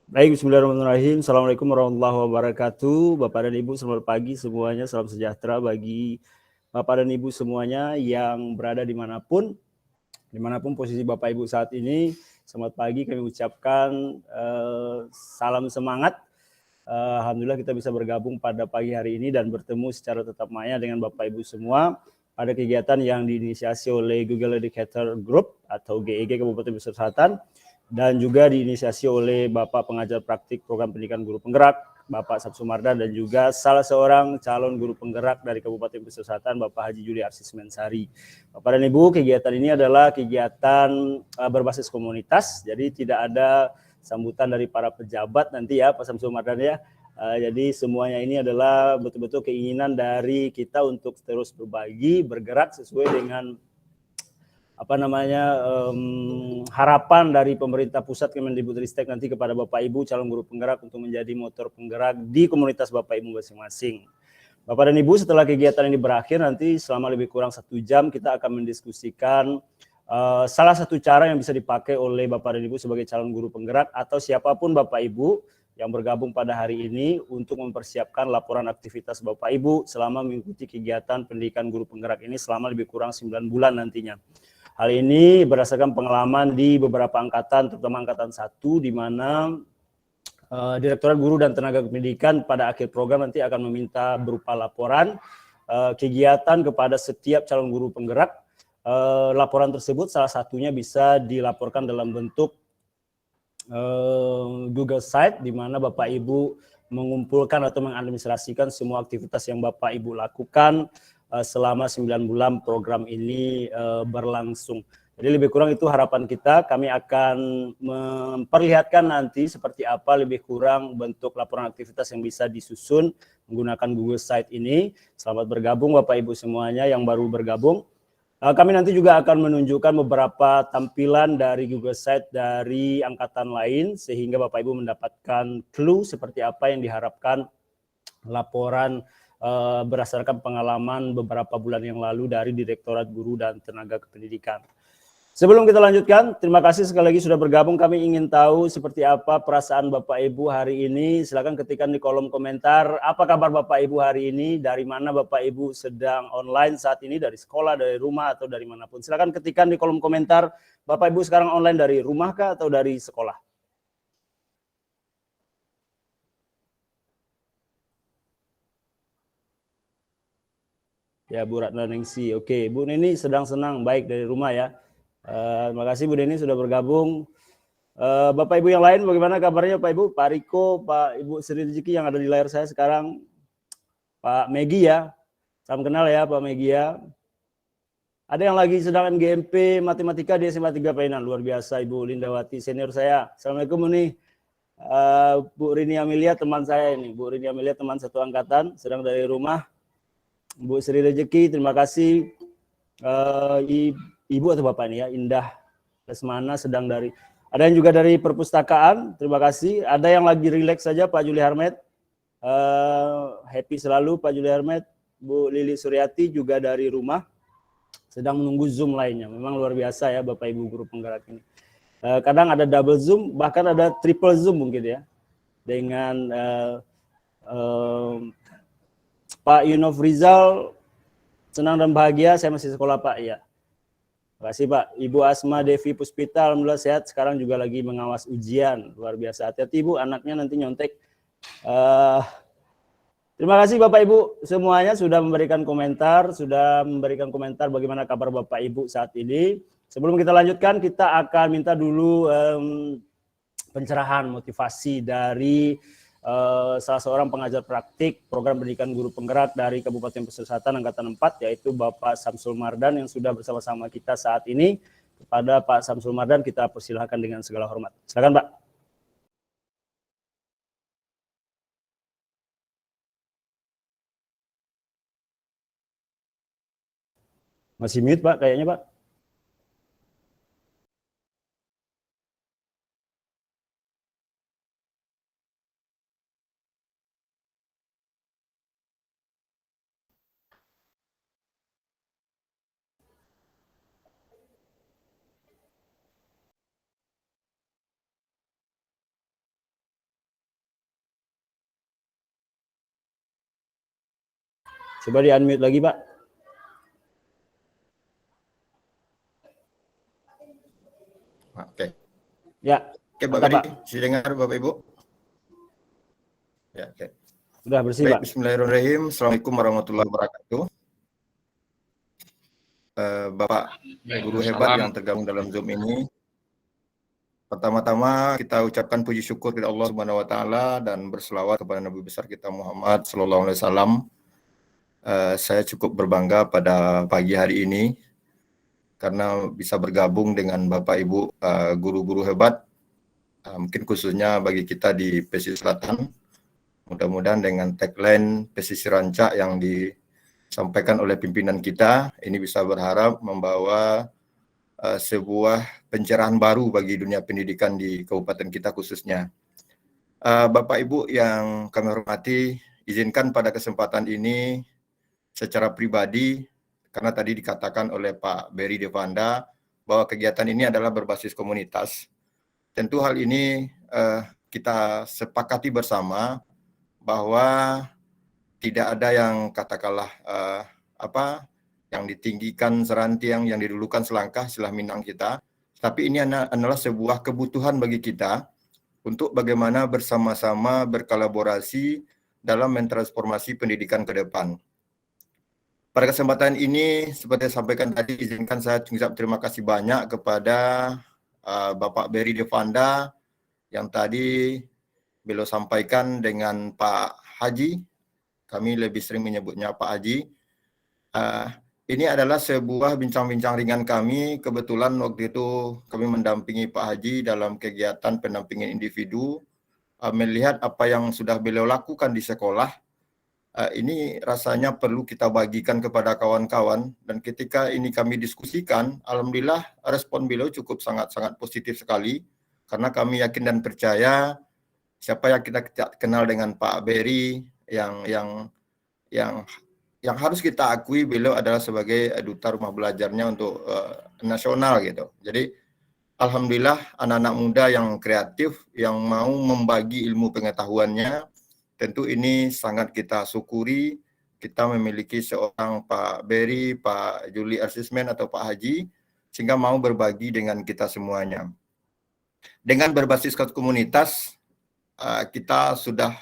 Baik, bismillahirrahmanirrahim. Assalamualaikum warahmatullahi wabarakatuh. Bapak dan Ibu, selamat pagi semuanya. Salam sejahtera bagi Bapak dan Ibu semuanya yang berada dimanapun posisi Bapak Ibu saat ini. Selamat pagi kami ucapkan salam semangat. Alhamdulillah kita bisa bergabung pada pagi hari ini dan bertemu secara tetap maya dengan Bapak Ibu semua pada kegiatan yang diinisiasi oleh Google Educator Group atau GEG Kabupaten Pesisir Selatan, dan juga diinisiasi oleh Bapak Pengajar Praktik Program Pendidikan Guru Penggerak, Bapak Samsul Mardan, dan juga salah seorang calon guru penggerak dari Kabupaten Pesisir Selatan, Bapak Haji Juli Arsis Mensari. Bapak dan Ibu, kegiatan ini adalah kegiatan berbasis komunitas, jadi tidak ada sambutan dari para pejabat nanti ya Pak Samsul Mardan ya. Jadi semuanya ini adalah betul-betul keinginan dari kita untuk terus berbagi, bergerak sesuai dengan harapan dari pemerintah pusat Kemendikbudristek nanti kepada Bapak Ibu calon guru penggerak untuk menjadi motor penggerak di komunitas Bapak Ibu masing-masing. Bapak dan Ibu, setelah kegiatan ini berakhir nanti selama lebih kurang 1 jam kita akan mendiskusikan salah satu cara yang bisa dipakai oleh Bapak dan Ibu sebagai calon guru penggerak atau siapapun Bapak Ibu yang bergabung pada hari ini untuk mempersiapkan laporan aktivitas Bapak Ibu selama mengikuti kegiatan pendidikan guru penggerak ini selama lebih kurang 9 bulan nantinya. Hal ini berdasarkan pengalaman di beberapa angkatan, terutama angkatan 1, di mana Direktorat Guru dan Tenaga Pendidikan pada akhir program nanti akan meminta berupa laporan kegiatan kepada setiap calon guru penggerak. Laporan tersebut salah satunya bisa dilaporkan dalam bentuk Google Site, di mana Bapak Ibu mengumpulkan atau mengadministrasikan semua aktivitas yang Bapak Ibu lakukan selama 9 bulan program ini berlangsung. Jadi lebih kurang itu harapan kita. Kami akan memperlihatkan nanti seperti apa lebih kurang bentuk laporan aktivitas yang bisa disusun menggunakan Google Site ini. Selamat bergabung Bapak Ibu semuanya yang baru bergabung. Kami nanti juga akan menunjukkan beberapa tampilan dari Google Site dari angkatan lain sehingga Bapak Ibu mendapatkan clue seperti apa yang diharapkan laporan berdasarkan pengalaman beberapa bulan yang lalu dari Direktorat Guru dan Tenaga Kependidikan. Sebelum kita lanjutkan, terima kasih sekali lagi sudah bergabung. Kami ingin tahu seperti apa perasaan Bapak Ibu hari ini. Silakan ketikkan di kolom komentar, apa kabar Bapak Ibu hari ini, dari mana Bapak Ibu sedang online saat ini, dari sekolah, dari rumah, atau dari manapun. Silakan ketikkan di kolom komentar, Bapak Ibu sekarang online dari rumah kah atau dari sekolah? Ya, Bu Ratna Ningsi. Oke, Bu Neni sedang senang, baik dari rumah ya. Terima kasih Bu Neni sudah bergabung. Bapak Ibu yang lain bagaimana kabarnya Pak Ibu? Pak Riko, Pak Ibu Sri Rezeki yang ada di layar saya sekarang. Pak Megi ya, salam kenal ya Pak Megi ya. Ada yang lagi sedang MGMP Matematika di SMA 3 Painan, luar biasa Ibu Lindawati senior saya. Assalamualaikum nih. Bu Rini Amelia teman saya ini, Bu Rini Amelia teman satu angkatan, sedang dari rumah. Bu Sri Rezeki, terima kasih. Ibu atau Bapak ini ya, Indah Lesmana sedang dari, ada yang juga dari perpustakaan, terima kasih. Ada yang lagi relax saja, Pak Juli Harmet. Happy selalu Pak Juli Harmet. Bu Lili Suryati juga dari rumah, sedang menunggu Zoom lainnya. Memang luar biasa ya Bapak Ibu guru penggerak ini. Kadang ada double Zoom, bahkan ada triple Zoom mungkin ya. Dengan Pak Yunov Rizal, senang dan bahagia, saya masih sekolah Pak, ya. Terima kasih Pak. Ibu Asma Devi Puspita, alhamdulillah sehat, sekarang juga lagi mengawas ujian, luar biasa. Hati-hati Bu, anaknya nanti nyontek. Terima kasih Bapak Ibu semuanya sudah memberikan komentar bagaimana kabar Bapak Ibu saat ini. Sebelum kita lanjutkan, kita akan minta dulu pencerahan motivasi dari salah seorang pengajar praktik program pendidikan guru penggerak dari Kabupaten Pesisir Selatan Angkatan 4, yaitu Bapak Samsul Mardan yang sudah bersama-sama kita saat ini. Kepada Pak Samsul Mardan kita persilahkan dengan segala hormat. Silakan Pak. Masih mute Pak kayaknya Pak. Coba di-unmute lagi, Pak. Oke. Ya. Oke, Pak Beri, bisa dengar Bapak Ibu? Ya, oke. Sudah bersih, Baik, Pak. Bismillahirrahmanirrahim. Assalamualaikum warahmatullahi wabarakatuh. Bapak guru hebat yang tergabung dalam Zoom ini. Pertama-tama kita ucapkan puji syukur kepada Allah Subhanahu wa taala dan berselawat kepada Nabi besar kita Muhammad sallallahu alaihi wasallam. Saya cukup berbangga pada pagi hari ini karena bisa bergabung dengan Bapak Ibu guru-guru hebat, mungkin khususnya bagi kita di Pesisir Selatan. Mudah-mudahan dengan tagline Pesisir Rancak yang disampaikan oleh pimpinan kita, ini bisa berharap membawa sebuah pencerahan baru bagi dunia pendidikan di kabupaten kita khususnya. Bapak Ibu yang kami hormati, izinkan pada kesempatan ini secara pribadi, karena tadi dikatakan oleh Pak Berry Devanda bahwa kegiatan ini adalah berbasis komunitas. Tentu hal ini kita sepakati bersama bahwa tidak ada yang katakanlah yang ditinggikan serantiang, yang didulukan selangkah istilah Minang kita. Tapi ini adalah sebuah kebutuhan bagi kita untuk bagaimana bersama-sama berkolaborasi dalam mentransformasi pendidikan ke depan. Pada kesempatan ini, seperti saya sampaikan tadi, izinkan saya mengucap terima kasih banyak kepada Bapak Berry Devanda yang tadi beliau sampaikan dengan Pak Haji. Kami lebih sering menyebutnya Pak Haji. Ini adalah sebuah bincang-bincang ringan kami. Kebetulan waktu itu kami mendampingi Pak Haji dalam kegiatan pendampingan individu, melihat apa yang sudah beliau lakukan di sekolah. Ini rasanya perlu kita bagikan kepada kawan-kawan, dan ketika ini kami diskusikan, alhamdulillah respon beliau cukup sangat-sangat positif sekali, karena kami yakin dan percaya siapa yang kita kenal dengan Pak Berry yang harus kita akui beliau adalah sebagai duta rumah belajarnya untuk nasional gitu. Jadi alhamdulillah anak-anak muda yang kreatif yang mau membagi ilmu pengetahuannya. Tentu ini sangat kita syukuri, kita memiliki seorang Pak Berry, Pak Juli Arsismen atau Pak Haji, sehingga mau berbagi dengan kita semuanya. Dengan berbasis komunitas, kita sudah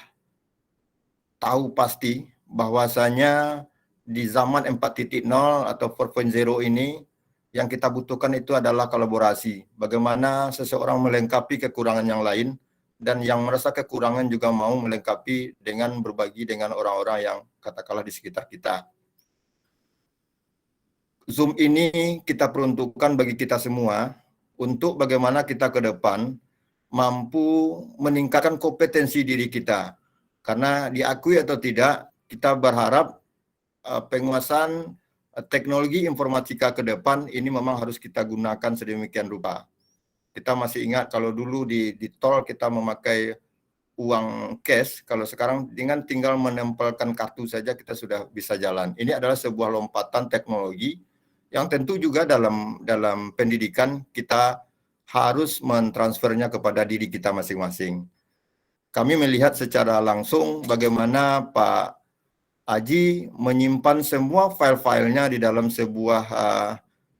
tahu pasti bahwasanya di zaman 4.0 atau 4.0 ini, yang kita butuhkan itu adalah kolaborasi. Bagaimana seseorang melengkapi kekurangan yang lain, dan yang merasa kekurangan juga mau melengkapi dengan berbagi dengan orang-orang yang katakanlah di sekitar kita. Zoom ini kita peruntukkan bagi kita semua untuk bagaimana kita ke depan mampu meningkatkan kompetensi diri kita. Karena diakui atau tidak, kita berharap penguasaan teknologi informatika ke depan ini memang harus kita gunakan sedemikian rupa. Kita masih ingat kalau dulu di tol kita memakai uang cash, kalau sekarang dengan tinggal menempelkan kartu saja kita sudah bisa jalan. Ini adalah sebuah lompatan teknologi yang tentu juga dalam pendidikan kita harus mentransfernya kepada diri kita masing-masing. Kami melihat secara langsung bagaimana Pak Haji menyimpan semua file-filenya di dalam sebuah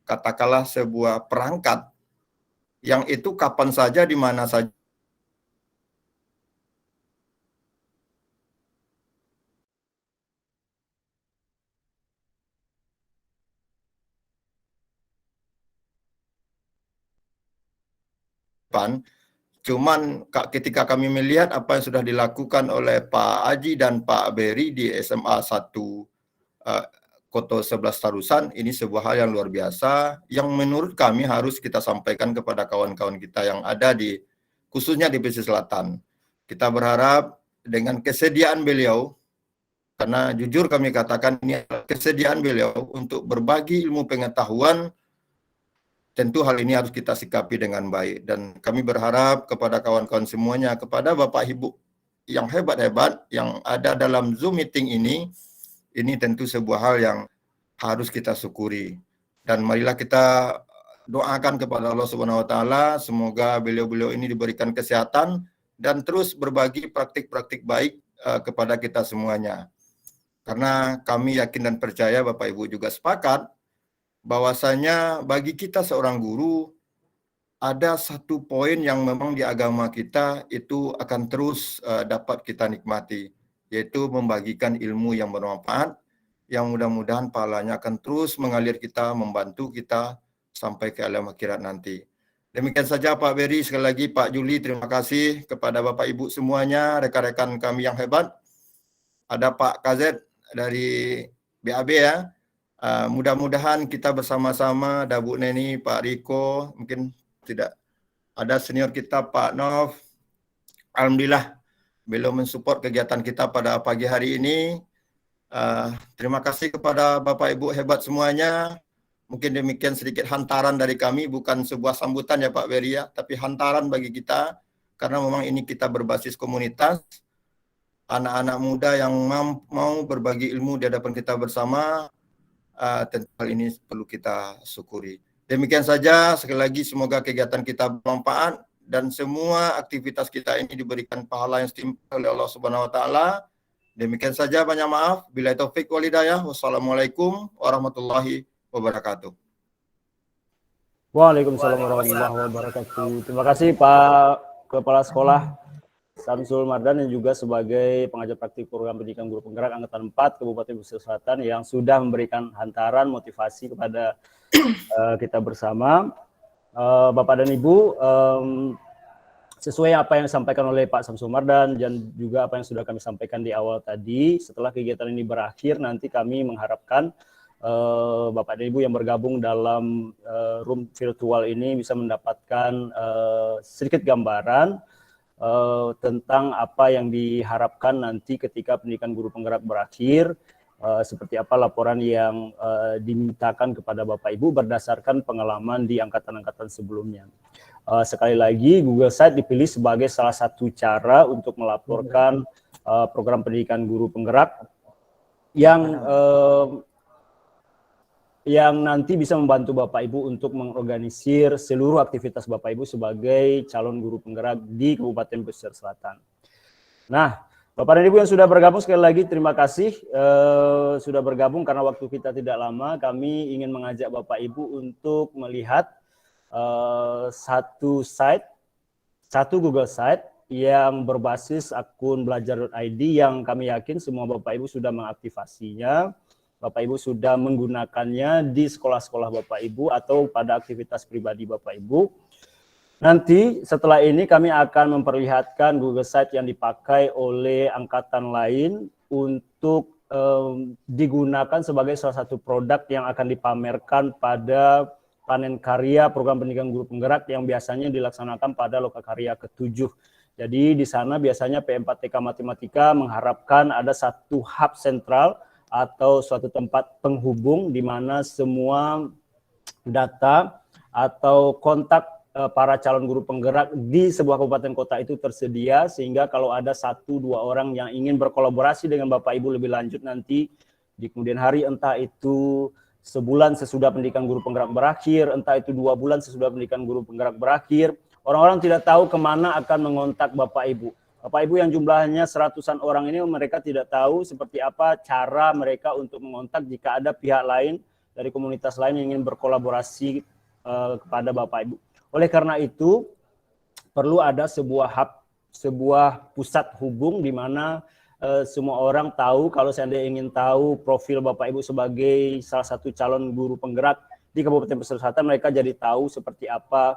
katakanlah sebuah perangkat yang itu kapan saja, di mana saja cuman ketika kami melihat apa yang sudah dilakukan oleh Pak Haji dan Pak Berry di SMA 1 Koto 11 Tarusan, ini sebuah hal yang luar biasa yang menurut kami harus kita sampaikan kepada kawan-kawan kita yang ada di khususnya di pesisir selatan. Kita berharap dengan kesediaan beliau, karena jujur kami katakan ini adalah kesediaan beliau untuk berbagi ilmu pengetahuan, tentu hal ini harus kita sikapi dengan baik. Dan kami berharap kepada kawan-kawan semuanya, kepada Bapak Ibu yang hebat-hebat yang ada dalam Zoom meeting ini tentu sebuah hal yang harus kita syukuri. Dan marilah kita doakan kepada Allah Subhanahu wa taala semoga beliau-beliau ini diberikan kesehatan dan terus berbagi praktik-praktik baik kepada kita semuanya. Karena kami yakin dan percaya Bapak Ibu juga sepakat bahwasanya bagi kita seorang guru ada satu poin yang memang di agama kita itu akan terus dapat kita nikmati, yaitu membagikan ilmu yang bermanfaat, yang mudah-mudahan pahalanya akan terus mengalir kita, membantu kita sampai ke alam akhirat nanti. Demikian saja Pak Beri, sekali lagi Pak Juli, terima kasih kepada Bapak Ibu semuanya, rekan-rekan kami yang hebat. Ada Pak KZ dari BAB ya. Mudah-mudahan kita bersama-sama, ada Bu Neni, Pak Riko, mungkin tidak ada senior kita Pak Nov. Alhamdulillah beliau mensupport kegiatan kita pada pagi hari ini. Terima kasih kepada Bapak Ibu hebat semuanya. Mungkin demikian sedikit hantaran dari kami, bukan sebuah sambutan ya Pak Beri ya, tapi hantaran bagi kita karena memang ini kita berbasis komunitas. Anak-anak muda yang mau berbagi ilmu di hadapan kita bersama, tentu hal ini perlu kita syukuri. Demikian saja, sekali lagi semoga kegiatan kita bermanfaat dan semua aktivitas kita ini diberikan pahala yang setimpal oleh Allah Subhanahu wa taala. Demikian saja, banyak maaf. Bila taufik wal hidayah. Wassalamualaikum warahmatullahi wabarakatuh. Waalaikumsalam warahmatullahi wabarakatuh. Terima kasih Pak Kepala Sekolah Samsul Mardan dan juga sebagai pengajar praktik program pendidikan guru penggerak Angkatan 4 Kabupaten Pesisir Selatan yang sudah memberikan hantaran motivasi kepada kita bersama. Bapak dan Ibu, sesuai apa yang disampaikan oleh Pak Samsul Mardan dan juga apa yang sudah kami sampaikan di awal tadi, setelah kegiatan ini berakhir, nanti kami mengharapkan Bapak dan Ibu yang bergabung dalam room virtual ini bisa mendapatkan sedikit gambaran tentang apa yang diharapkan nanti ketika pendidikan guru penggerak berakhir, seperti apa laporan yang dimintakan kepada Bapak Ibu berdasarkan pengalaman di angkatan-angkatan sebelumnya. Sekali lagi, Google Site dipilih sebagai salah satu cara untuk melaporkan program pendidikan guru penggerak yang nanti bisa membantu Bapak Ibu untuk mengorganisir seluruh aktivitas Bapak Ibu sebagai calon guru penggerak di Kabupaten Pesisir Selatan. Nah, Bapak dan Ibu yang sudah bergabung, sekali lagi terima kasih sudah bergabung karena waktu kita tidak lama. Kami ingin mengajak Bapak Ibu untuk melihat satu Google Site yang berbasis akun belajar.id yang kami yakin semua Bapak Ibu sudah mengaktifasinya. Bapak Ibu sudah menggunakannya di sekolah-sekolah Bapak Ibu atau pada aktivitas pribadi Bapak Ibu. Nanti setelah ini kami akan memperlihatkan Google Site yang dipakai oleh angkatan lain untuk digunakan sebagai salah satu produk yang akan dipamerkan pada panen karya program pendidikan guru penggerak yang biasanya dilaksanakan pada Lokakarya ke-7. Jadi di sana biasanya P4TK Matematika mengharapkan ada satu hub sentral atau suatu tempat penghubung di mana semua data atau kontak para calon guru penggerak di sebuah kabupaten kota itu tersedia, sehingga kalau ada 1-2 orang yang ingin berkolaborasi dengan Bapak Ibu lebih lanjut nanti di kemudian hari, entah itu sebulan sesudah pendidikan guru penggerak berakhir, entah itu 2 bulan sesudah pendidikan guru penggerak berakhir, orang-orang tidak tahu kemana akan mengontak Bapak Ibu. Bapak Ibu yang jumlahnya seratusan orang ini, mereka tidak tahu seperti apa cara mereka untuk mengontak jika ada pihak lain dari komunitas lain yang ingin berkolaborasi kepada Bapak Ibu. Oleh karena itu, perlu ada sebuah hub, sebuah pusat hubung di mana semua orang tahu. Kalau seandainya ingin tahu profil Bapak Ibu sebagai salah satu calon guru penggerak di Kabupaten Pesisir Selatan, mereka jadi tahu seperti apa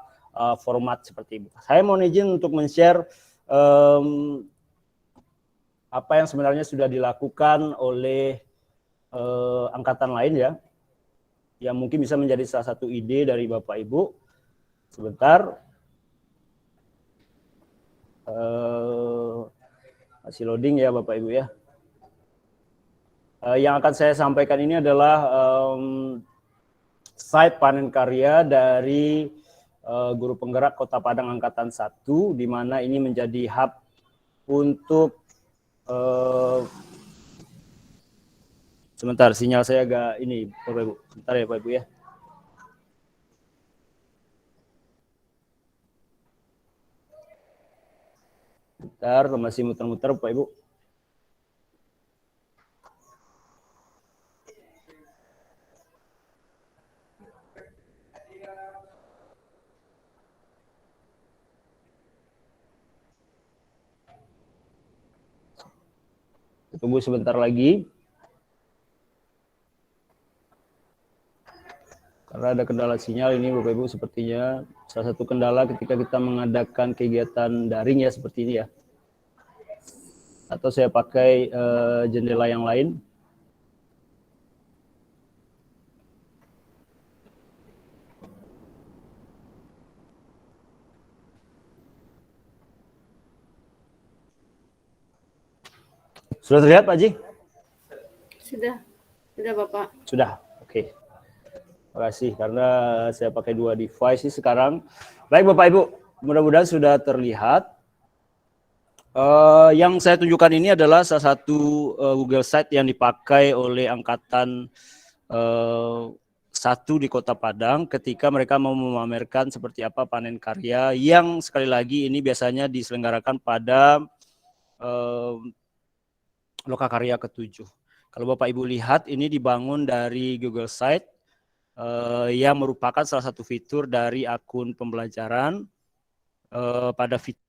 format seperti itu. Saya mohon izin untuk men-share apa yang sebenarnya sudah dilakukan oleh angkatan lain ya, yang mungkin bisa menjadi salah satu ide dari Bapak Ibu. Sebentar, masih loading ya Bapak Ibu ya. Yang akan saya sampaikan ini adalah site panen karya dari guru penggerak Kota Padang Angkatan 1, di mana ini menjadi hub untuk sebentar, sinyal saya agak ini Bapak Ibu. Sebentar ya Bapak Ibu ya. Sebentar, masih muter-muter Bapak Ibu. Tunggu sebentar lagi. Karena ada kendala sinyal ini Bapak Ibu, sepertinya salah satu kendala ketika kita mengadakan kegiatan daring ya seperti ini ya. Atau saya pakai jendela yang lain. Sudah terlihat Pak Haji? Sudah Bapak. Sudah, oke. Terima kasih, karena saya pakai dua device sih sekarang. Baik Bapak Ibu, mudah-mudahan sudah terlihat. Yang saya tunjukkan ini adalah salah satu Google Site yang dipakai oleh Angkatan 1 di Kota Padang ketika mereka mau memamerkan seperti apa panen karya yang sekali lagi ini biasanya diselenggarakan pada Lokakarya ke-7. Kalau Bapak Ibu lihat ini dibangun dari Google Site yang merupakan salah satu fitur dari akun pembelajaran pada fitur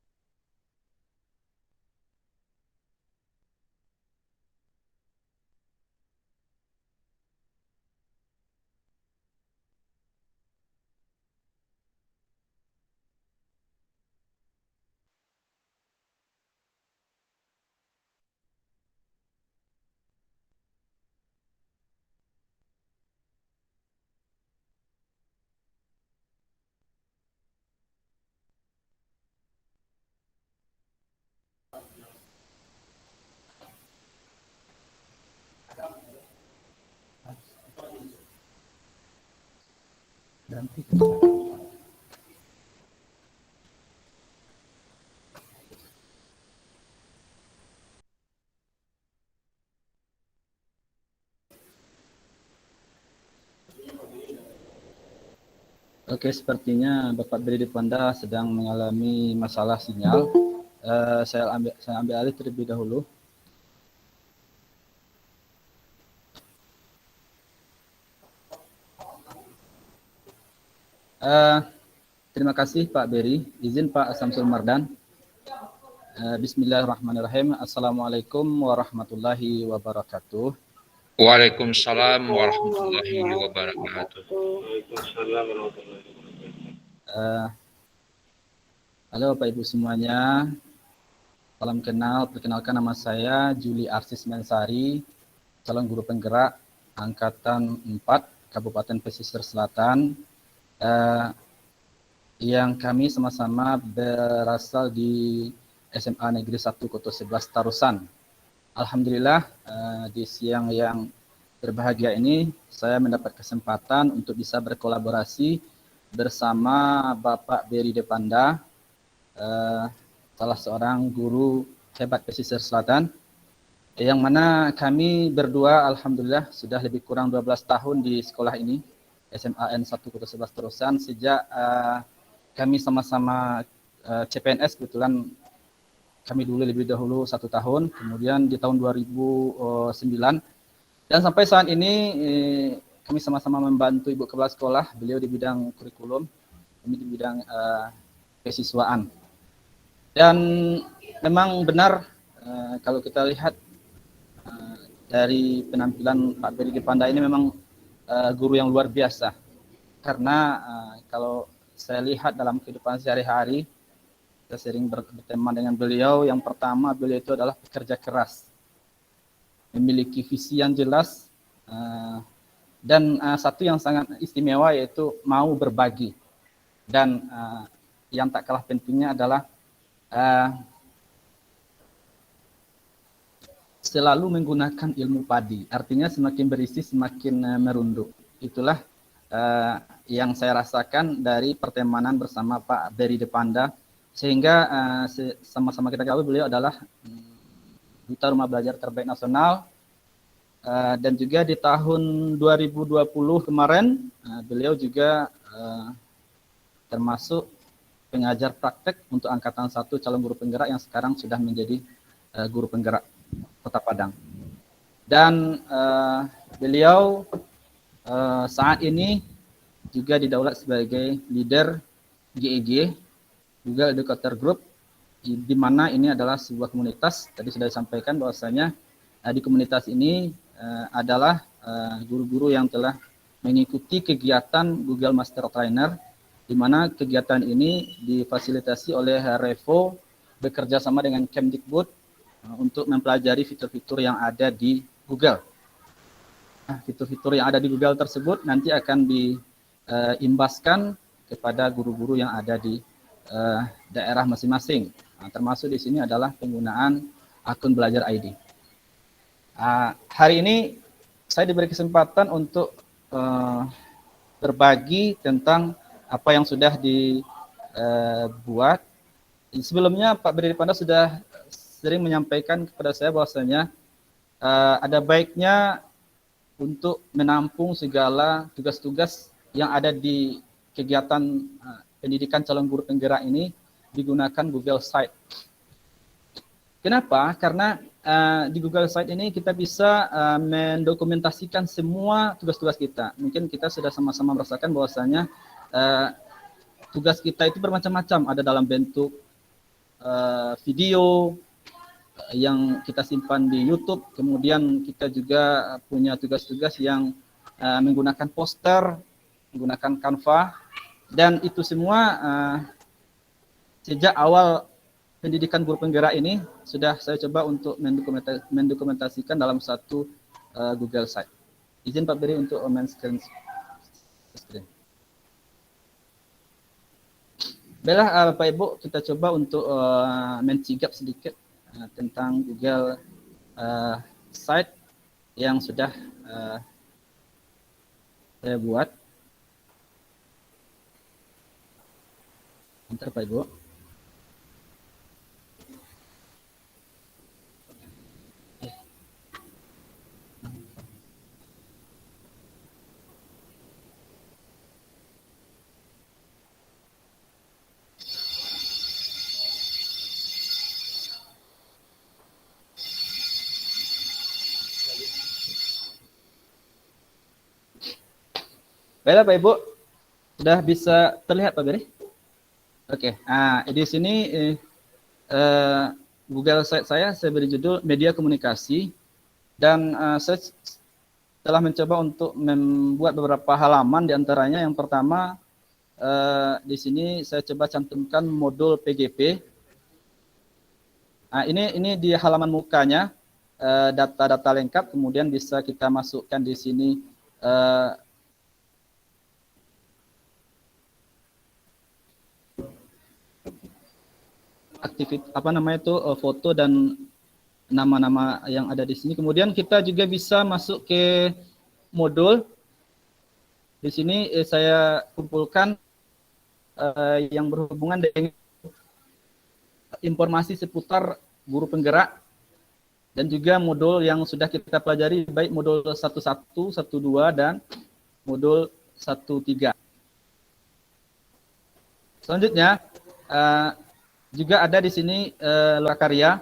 Oke, sepertinya Bapak Beri Panda sedang mengalami masalah sinyal. Saya ambil alih terlebih dahulu. Terima kasih Pak Beri. Izin Pak Samsul Mardan. Bismillahirrahmanirrahim. Assalamualaikum warahmatullahi wabarakatuh. Waalaikumsalam warahmatullahi wabarakatuh. Halo Bapak Ibu semuanya. Salam kenal. Perkenalkan nama saya Juli Arsis Mensari, calon guru penggerak Angkatan 4 Kabupaten Pesisir Selatan. Yang kami sama-sama berasal di SMA Negeri 1 Koto 11 Tarusan. Alhamdulillah di siang yang berbahagia ini saya mendapat kesempatan untuk bisa berkolaborasi bersama Bapak Beri Depanda, salah seorang guru hebat pesisir selatan, yang mana kami berdua alhamdulillah sudah lebih kurang 12 tahun di sekolah ini, SMA N1 Koto 11 Tarusan, sejak kami sama-sama CPNS. Kebetulan kami dulu lebih dahulu 1 tahun, kemudian di tahun 2009, dan sampai saat ini kami sama-sama membantu Ibu Kepala Sekolah, beliau di bidang kurikulum, kami di bidang kesiswaan. Dan memang benar kalau kita lihat dari penampilan Pak Beri Depanda ini memang guru yang luar biasa, karena kalau saya lihat dalam kehidupan sehari-hari, saya sering berteman dengan beliau. Yang pertama, beliau itu adalah pekerja keras, memiliki visi yang jelas, dan satu yang sangat istimewa yaitu mau berbagi. Dan yang tak kalah pentingnya adalah selalu menggunakan ilmu padi. Artinya semakin berisi semakin merunduk. Itulah yang saya rasakan dari pertemanan bersama Pak Beri Depanda. Sehingga sama-sama kita ketahui beliau adalah Duta Rumah Belajar Terbaik Nasional, dan juga di tahun 2020 kemarin beliau juga termasuk pengajar praktek untuk Angkatan 1 calon guru penggerak yang sekarang sudah menjadi guru penggerak Kota Padang. Dan beliau saat ini juga didaulat sebagai leader GEG, juga Educator Group, di mana ini adalah sebuah komunitas. Tadi sudah disampaikan bahwasanya di komunitas ini adalah guru-guru yang telah mengikuti kegiatan Google Master Trainer, di mana kegiatan ini difasilitasi oleh Revo bekerja sama dengan Kemdikbud untuk mempelajari fitur-fitur yang ada di Google. Fitur-fitur yang ada di Google tersebut nanti akan diimbaskan kepada guru-guru yang ada di daerah masing-masing. Termasuk di sini adalah penggunaan akun Belajar ID. Hari ini saya diberi kesempatan untuk berbagi tentang apa yang sudah dibuat. Sebelumnya Pak Beri Panda sudah sering menyampaikan kepada saya bahwasanya ada baiknya untuk menampung segala tugas-tugas yang ada di kegiatan pendidikan calon guru penggerak ini digunakan Google Site. Kenapa? Karena di Google Site ini kita bisa mendokumentasikan semua tugas-tugas kita. Mungkin kita sudah sama-sama merasakan bahwasanya tugas kita itu bermacam-macam. Ada dalam bentuk video yang kita simpan di YouTube. Kemudian kita juga punya tugas-tugas yang menggunakan poster, menggunakan Canva. Dan itu semua sejak awal pendidikan guru penggerak ini sudah saya coba untuk mendokumentasikan dalam satu Google Site. Izin Pak Beri untuk main screen. Baiklah Bapak Ibu, kita coba untuk mencigap sedikit tentang Google Site yang sudah saya buat. Bentar Pak Ibu. Baiklah Pak Ibu, sudah bisa terlihat Pak Beri? Oke, di sini Google Site saya beri judul media komunikasi, dan saya telah mencoba untuk membuat beberapa halaman, diantaranya yang pertama di sini saya coba cantumkan modul PGP. Ini di halaman mukanya data-data lengkap, kemudian bisa kita masukkan di sini foto dan nama-nama yang ada di sini. Kemudian kita juga bisa masuk ke modul. Di sini saya kumpulkan yang berhubungan dengan informasi seputar guru penggerak dan juga modul yang sudah kita pelajari, baik modul 11, 12 dan modul 13. Selanjutnya juga ada di sini lokakarya,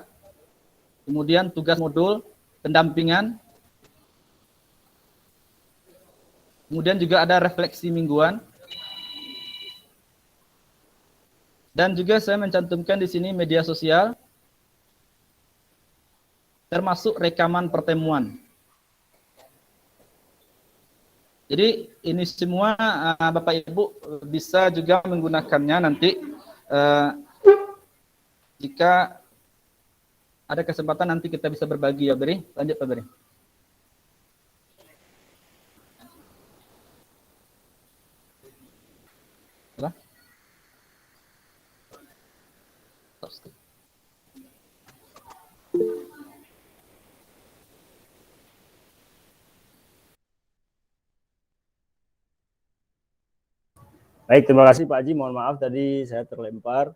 kemudian tugas modul, pendampingan, kemudian juga ada refleksi mingguan, dan juga saya mencantumkan di sini media sosial, termasuk rekaman pertemuan. Jadi ini semua Bapak Ibu bisa juga menggunakannya nanti jika ada kesempatan, nanti kita bisa berbagi ya Beri. Lanjut Pak Beri. Apa? Baik, terima kasih Pak Haji. Mohon maaf tadi saya terlempar.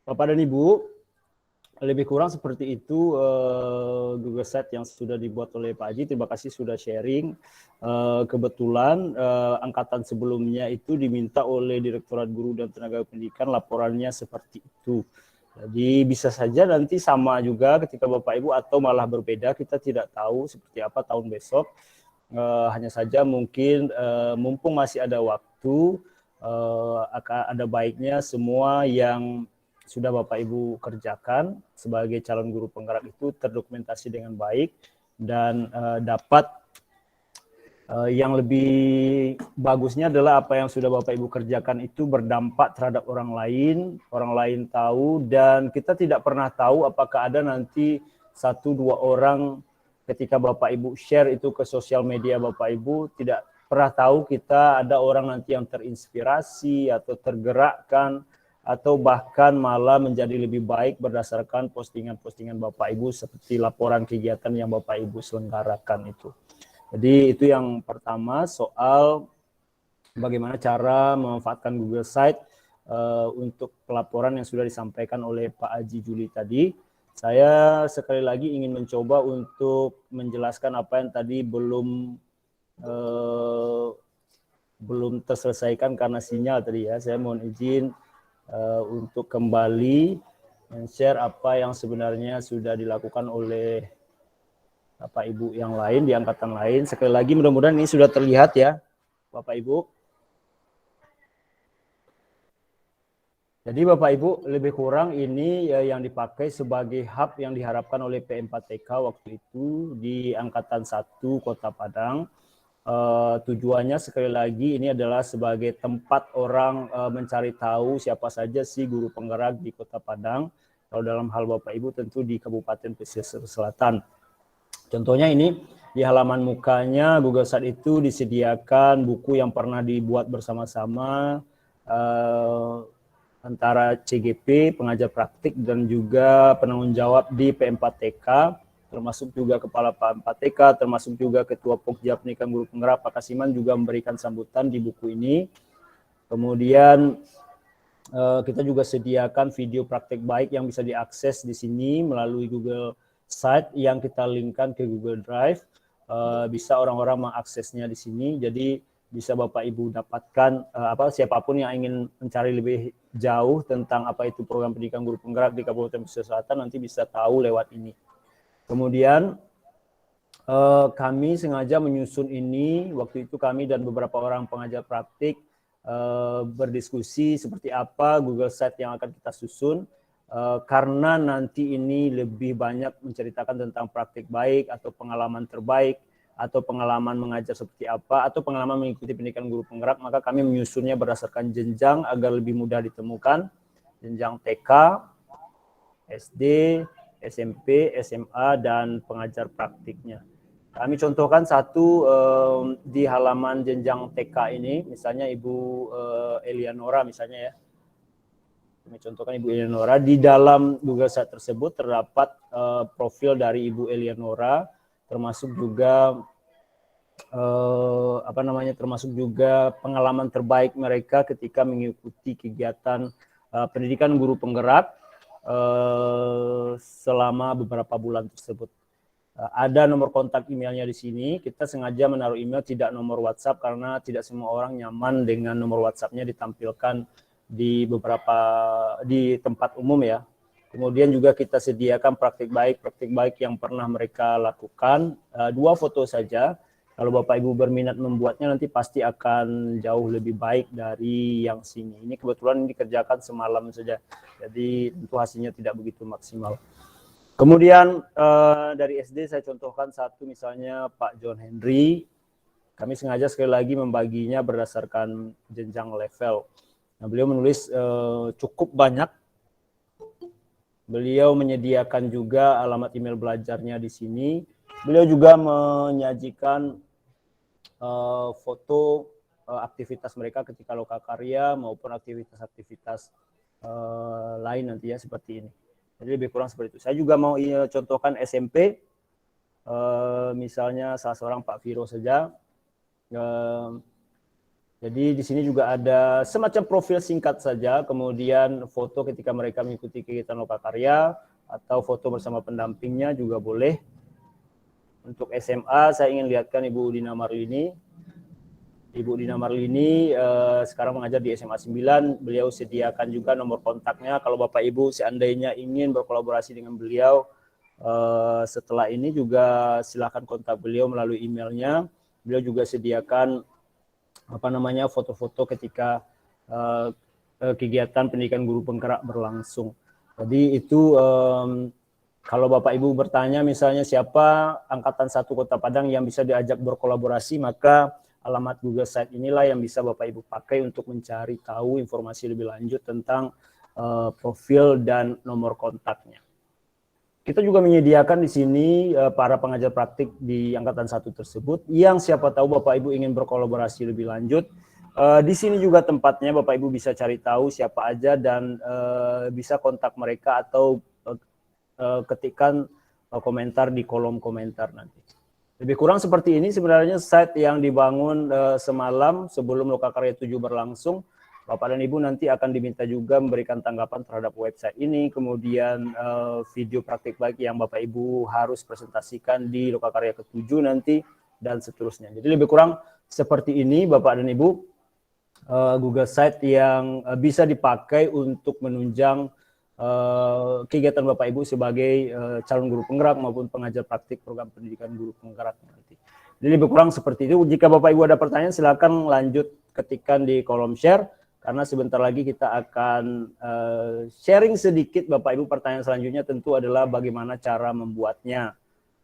Bapak dan Ibu, lebih kurang seperti itu Google Site yang sudah dibuat oleh Pak Haji. Terima kasih sudah sharing. Kebetulan angkatan sebelumnya itu diminta oleh Direktorat Guru dan Tenaga Pendidikan laporannya seperti itu. Jadi bisa saja nanti sama juga ketika Bapak Ibu atau malah berbeda, kita tidak tahu seperti apa tahun besok. Hanya saja mungkin mumpung masih ada waktu, akan ada baiknya semua yang sudah Bapak Ibu kerjakan sebagai calon guru penggerak itu terdokumentasi dengan baik dan dapat yang lebih bagusnya adalah apa yang sudah Bapak Ibu kerjakan itu berdampak terhadap orang lain tahu, dan kita tidak pernah tahu apakah ada nanti 1-2 orang ketika Bapak Ibu share itu ke sosial media Bapak Ibu, tidak pernah tahu kita ada orang nanti yang terinspirasi atau tergerakkan atau bahkan malah menjadi lebih baik berdasarkan postingan-postingan Bapak Ibu seperti laporan kegiatan yang Bapak Ibu selenggarakan itu. Jadi itu yang pertama soal bagaimana cara memanfaatkan Google Site untuk pelaporan yang sudah disampaikan oleh Pak Haji Juli tadi. Saya sekali lagi ingin mencoba untuk menjelaskan apa yang tadi belum terselesaikan karena sinyal tadi ya. Saya mohon izin untuk kembali men-share apa yang sebenarnya sudah dilakukan oleh Bapak Ibu yang lain di angkatan lain. Sekali lagi mudah-mudahan ini sudah terlihat ya Bapak Ibu. Jadi Bapak Ibu lebih kurang ini yang dipakai sebagai hub yang diharapkan oleh P4TK waktu itu di Angkatan 1 Kota Padang. Tujuannya sekali lagi ini adalah sebagai tempat orang mencari tahu siapa saja sih guru penggerak di Kota Padang. Kalau dalam hal Bapak Ibu tentu di Kabupaten Pesisir Selatan. Contohnya ini di halaman mukanya Google Site itu disediakan buku yang pernah dibuat bersama-sama antara CGP, pengajar praktik, dan juga penanggung jawab di P4TK, termasuk juga Kepala P4TK, termasuk juga Ketua Pokja Pendidikan Guru Penggerak Pak Kasiman juga memberikan sambutan di buku ini. Kemudian kita juga sediakan video praktek baik yang bisa diakses di sini melalui Google Site yang kita linkkan ke Google Drive. Bisa orang-orang mengaksesnya di sini. Jadi bisa Bapak Ibu dapatkan siapapun yang ingin mencari lebih jauh tentang apa itu program pendidikan guru penggerak di Kabupaten Pesisir Selatan nanti bisa tahu lewat ini. Kemudian kami sengaja menyusun ini, waktu itu kami dan beberapa orang pengajar praktik berdiskusi seperti apa Google Site yang akan kita susun, karena nanti ini lebih banyak menceritakan tentang praktik baik atau pengalaman terbaik atau pengalaman mengajar seperti apa atau pengalaman mengikuti pendidikan guru penggerak, maka kami menyusunnya berdasarkan jenjang agar lebih mudah ditemukan, jenjang TK, SD, SMP, SMA, dan pengajar praktiknya. Kami contohkan satu di halaman jenjang TK ini, misalnya Ibu Elianora misalnya ya. Kami contohkan Ibu Elianora, di dalam Google Site tersebut terdapat profil dari Ibu Elianora, termasuk juga termasuk juga pengalaman terbaik mereka ketika mengikuti kegiatan pendidikan guru penggerak selama beberapa bulan tersebut. Ada nomor kontak emailnya di sini. Kita sengaja menaruh email, tidak nomor WhatsApp, karena tidak semua orang nyaman dengan nomor WhatsApp-nya ditampilkan di tempat umum ya. Kemudian juga kita sediakan praktik baik yang pernah mereka lakukan. 2 foto saja. Kalau Bapak Ibu berminat membuatnya nanti pasti akan jauh lebih baik dari yang sini. Ini kebetulan dikerjakan semalam saja. Jadi tentu hasilnya tidak begitu maksimal. Kemudian dari SD saya contohkan satu, misalnya Pak John Henry. Kami sengaja sekali lagi membaginya berdasarkan jenjang level. Nah, beliau menulis cukup banyak. Beliau menyediakan juga alamat email belajarnya di sini. Beliau juga menyajikan foto aktivitas mereka ketika lokakarya maupun aktivitas-aktivitas lain nantinya seperti ini. Jadi lebih kurang seperti itu. Saya juga mau contohkan SMP, misalnya salah seorang Pak Viro saja. Jadi di sini juga ada semacam profil singkat saja, kemudian foto ketika mereka mengikuti kegiatan lokakarya atau foto bersama pendampingnya juga boleh. Untuk SMA saya ingin lihatkan Ibu Dina Marlini. Ibu Dina Marlini sekarang mengajar di SMA 9. Beliau sediakan juga nomor kontaknya. Kalau Bapak Ibu seandainya ingin berkolaborasi dengan beliau setelah ini juga silakan kontak beliau melalui emailnya. Beliau juga sediakan foto-foto ketika kegiatan pendidikan guru penggerak berlangsung. Jadi itu kalau Bapak Ibu bertanya misalnya siapa Angkatan 1 Kota Padang yang bisa diajak berkolaborasi, maka alamat Google Site inilah yang bisa Bapak Ibu pakai untuk mencari tahu informasi lebih lanjut tentang profil dan nomor kontaknya. Kita juga menyediakan di sini para pengajar praktik di Angkatan 1 tersebut yang siapa tahu Bapak Ibu ingin berkolaborasi lebih lanjut. Di sini juga tempatnya Bapak Ibu bisa cari tahu siapa aja dan bisa kontak mereka atau ketikkan komentar di kolom komentar nanti. Lebih kurang seperti ini sebenarnya site yang dibangun semalam sebelum Lokakarya 7 berlangsung. Bapak dan Ibu nanti akan diminta juga memberikan tanggapan terhadap website ini, kemudian video praktik baik yang Bapak Ibu harus presentasikan di Lokakarya ke-7 nanti, dan seterusnya. Jadi lebih kurang seperti ini Bapak dan Ibu, Google Site yang bisa dipakai untuk menunjang kegiatan Bapak Ibu sebagai calon guru penggerak maupun pengajar praktik program pendidikan guru penggerak nanti. Jadi lebih kurang seperti itu. Jika Bapak Ibu ada pertanyaan silakan lanjut ketikkan di kolom share, karena sebentar lagi kita akan sharing sedikit Bapak Ibu. Pertanyaan selanjutnya tentu adalah bagaimana cara membuatnya.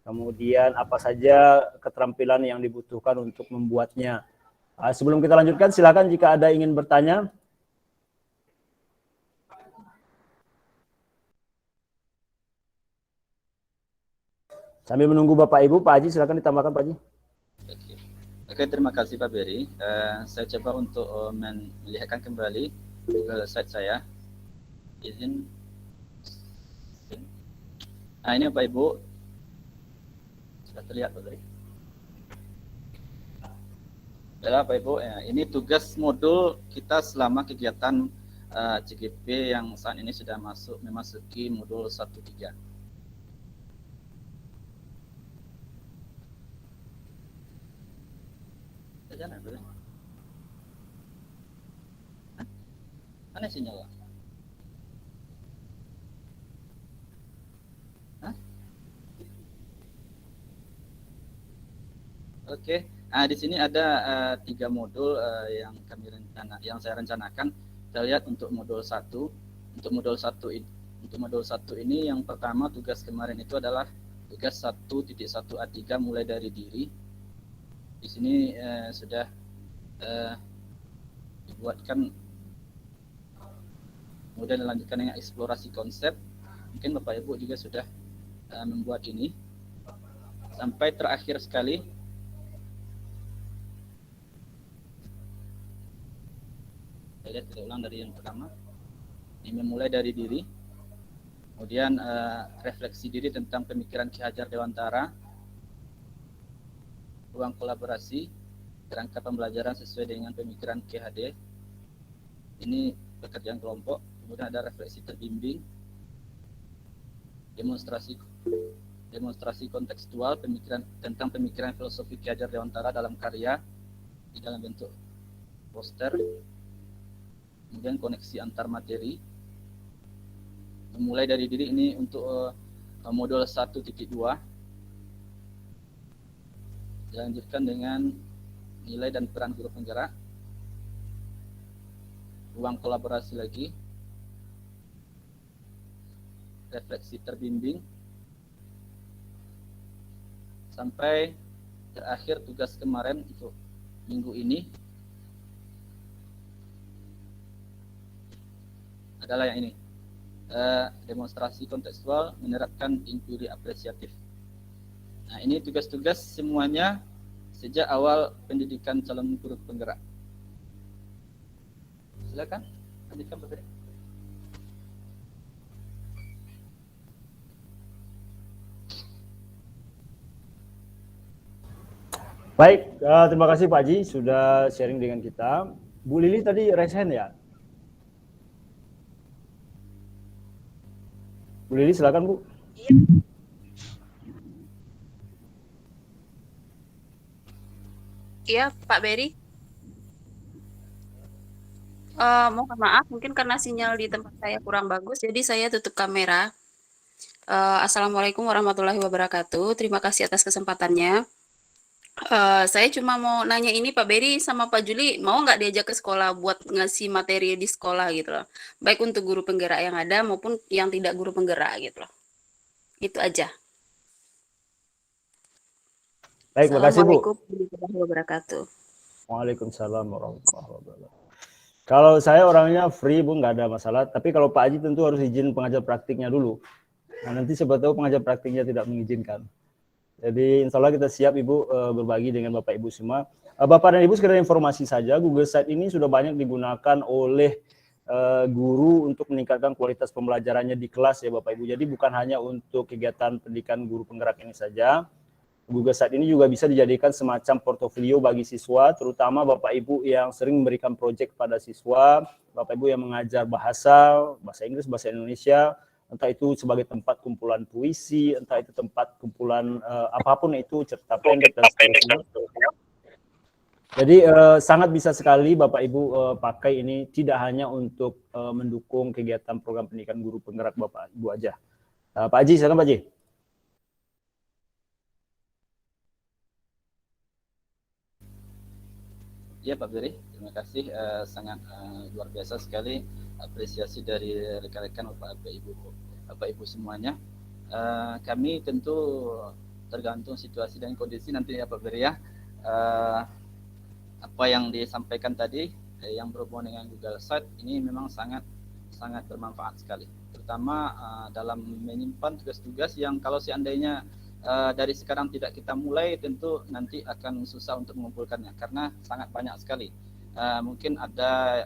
Kemudian apa saja keterampilan yang dibutuhkan untuk membuatnya. Sebelum kita lanjutkan silakan jika ada ingin bertanya. Sambil menunggu Bapak Ibu, Pak Haji silakan ditambahkan Pak Haji. Oke, terima kasih Pak Beri. Saya coba untuk melihatkan kembali Google Site saya. Izin. Nah, ini Bapak Ibu. Sudah terlihat Pak Beri. Baiklah Bapak Ibu, ini tugas modul kita selama kegiatan CGP yang saat ini sudah memasuki modul 1-3. Jangan boleh. Mana sinyal? Oke. Nah, di sini ada 3 modul yang saya rencanakan. Kita lihat untuk modul 1. Untuk modul 1 ini yang pertama tugas kemarin itu adalah tugas 1.1A3 mulai dari diri. Di sini sudah dibuatkan, kemudian dilanjutkan dengan eksplorasi konsep. Mungkin Bapak Ibu juga sudah membuat ini sampai terakhir sekali. Saya lihat kita ulang dari yang pertama. Ini memulai dari diri, kemudian refleksi diri tentang pemikiran Ki Hajar Dewantara, ruang kolaborasi, kerangka pembelajaran sesuai dengan pemikiran KHD. Ini pekerjaan kelompok. Kemudian ada refleksi terbimbing, demonstrasi kontekstual tentang pemikiran filosofi Ki Hajar Dewantara dalam karya di dalam bentuk poster. Kemudian koneksi antar materi. Memulai dari diri ini untuk modul 1.2. Dilanjutkan dengan nilai dan peran guru penggerak, ruang kolaborasi lagi, refleksi terbimbing, sampai terakhir tugas kemarin untuk minggu ini adalah yang ini, demonstrasi kontekstual menerapkan inquiry apresiatif. Nah, ini tugas-tugas semuanya sejak awal pendidikan calon guru penggerak. Silakan, lanjutkan Pak Beri. Baik, terima kasih Pak Haji sudah sharing dengan kita. Bu Lili tadi raise hand ya? Bu Lili silakan Bu. Iya, Pak Beri. Mohon maaf, mungkin karena sinyal di tempat saya kurang bagus, jadi saya tutup kamera. Assalamualaikum warahmatullahi wabarakatuh. Terima kasih atas kesempatannya. Saya cuma mau nanya ini Pak Beri sama Pak Juli, mau nggak diajak ke sekolah buat ngasih materi di sekolah gitu loh. Baik untuk guru penggerak yang ada maupun yang tidak guru penggerak gitu loh. Itu aja. Baik, makasih Bu. Assalamualaikum warahmatullahi wabarakatuh. Waalaikumsalam warahmatullahi wabarakatuh. Kalau saya orangnya free Bu, nggak ada masalah. Tapi kalau Pak Haji tentu harus izin pengajar praktiknya dulu. Nah, nanti siapa tahu pengajar praktiknya tidak mengizinkan. Jadi insya Allah kita siap Ibu berbagi dengan Bapak Ibu semua. Bapak dan Ibu sekedar informasi saja, Google Site ini sudah banyak digunakan oleh guru untuk meningkatkan kualitas pembelajarannya di kelas ya Bapak Ibu. Jadi bukan hanya untuk kegiatan pendidikan guru penggerak ini saja. Google Site ini juga bisa dijadikan semacam portofolio bagi siswa, terutama Bapak Ibu yang sering memberikan proyek kepada siswa, Bapak Ibu yang mengajar bahasa Inggris, bahasa Indonesia, entah itu sebagai tempat kumpulan puisi, entah itu tempat kumpulan apapun itu, cerita pendek dan seterusnya. Jadi sangat bisa sekali Bapak Ibu pakai ini, tidak hanya untuk mendukung kegiatan program pendidikan guru penggerak Bapak Ibu aja. Pak Haji, silakan Pak Haji. Ya Pak Beri, terima kasih, sangat luar biasa sekali apresiasi dari rekan-rekan Bapak Ibu semuanya. Kami tentu tergantung situasi dan kondisi nanti ya Pak Beri ya. Apa yang disampaikan tadi yang berhubungan dengan Google Site ini memang sangat bermanfaat sekali, terutama dalam menyimpan tugas-tugas yang kalau seandainya dari sekarang tidak kita mulai, tentu nanti akan susah untuk mengumpulkannya karena sangat banyak sekali. Mungkin ada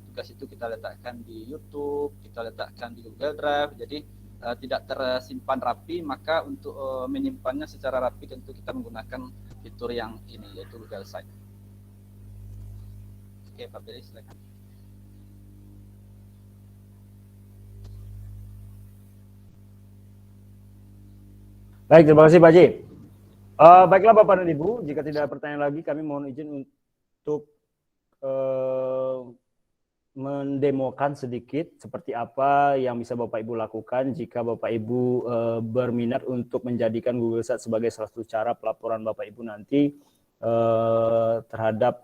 tugas itu kita letakkan di YouTube, kita letakkan di Google Drive, jadi tidak tersimpan rapi. Maka untuk menyimpannya secara rapi tentu kita menggunakan fitur yang ini, yaitu Google Site. Oke Pak Beri, silakan. Baik, terima kasih Pak Haji. Baiklah Bapak dan Ibu, jika tidak ada pertanyaan lagi, kami mohon izin untuk mendemokan sedikit seperti apa yang bisa Bapak Ibu lakukan jika Bapak Ibu berminat untuk menjadikan Google Site sebagai salah satu cara pelaporan Bapak Ibu nanti terhadap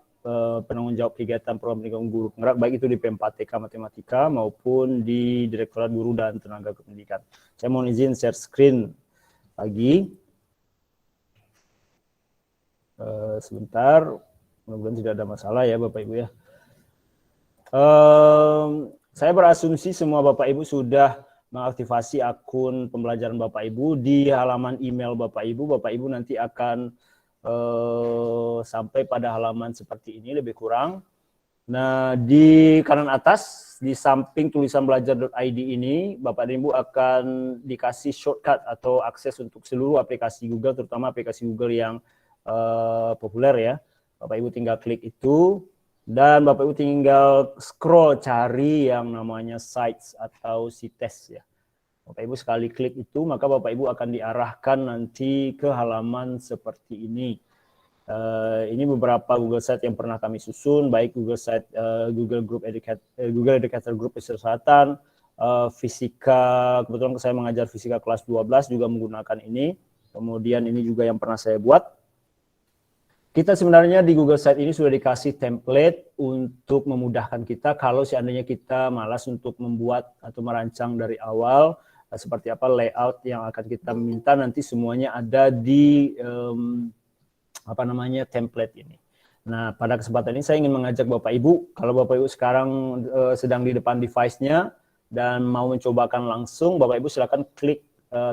penanggung jawab kegiatan program pendidikan guru penggerak, baik itu di P4TK Matematika maupun di Direktorat Guru dan Tenaga Kependidikan. Saya mohon izin share screen lagi. Sebentar, mudah-mudahan tidak ada masalah ya Bapak Ibu ya. Saya berasumsi semua Bapak Ibu sudah mengaktifasi akun pembelajaran Bapak Ibu. Di halaman email Bapak Ibu nanti akan sampai pada halaman seperti ini lebih kurang. Nah, di kanan atas, di samping tulisan belajar.id ini, Bapak dan Ibu akan dikasih shortcut atau akses untuk seluruh aplikasi Google, terutama aplikasi Google yang populer ya. Bapak Ibu tinggal klik itu, dan Bapak Ibu tinggal scroll cari yang namanya sites atau sites ya. Bapak Ibu sekali klik itu, maka Bapak Ibu akan diarahkan nanti ke halaman seperti ini. Ini beberapa Google Site yang pernah kami susun, baik Google Site Google Educator Group Pesisir Selatan, fisika, kebetulan saya mengajar fisika kelas 12 juga menggunakan ini. Kemudian ini juga yang pernah saya buat. Kita sebenarnya di Google Site ini sudah dikasih template untuk memudahkan kita kalau seandainya kita malas untuk membuat atau merancang dari awal seperti apa layout yang akan kita minta, nanti semuanya ada di template ini. Nah, pada kesempatan ini saya ingin mengajak Bapak Ibu, kalau Bapak Ibu sekarang sedang di depan device-nya dan mau mencobakan langsung, Bapak Ibu silakan klik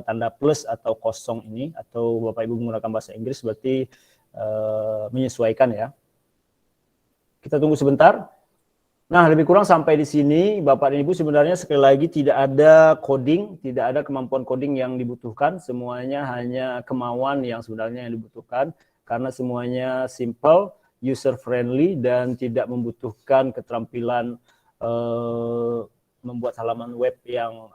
tanda plus atau kosong ini, atau Bapak Ibu menggunakan bahasa Inggris berarti menyesuaikan ya. Kita tunggu sebentar. Nah, lebih kurang sampai di sini Bapak dan Ibu sebenarnya sekali lagi tidak ada coding, tidak ada kemampuan coding yang dibutuhkan, semuanya hanya kemauan yang sebenarnya yang dibutuhkan. Karena semuanya simple, user friendly, dan tidak membutuhkan keterampilan membuat halaman web yang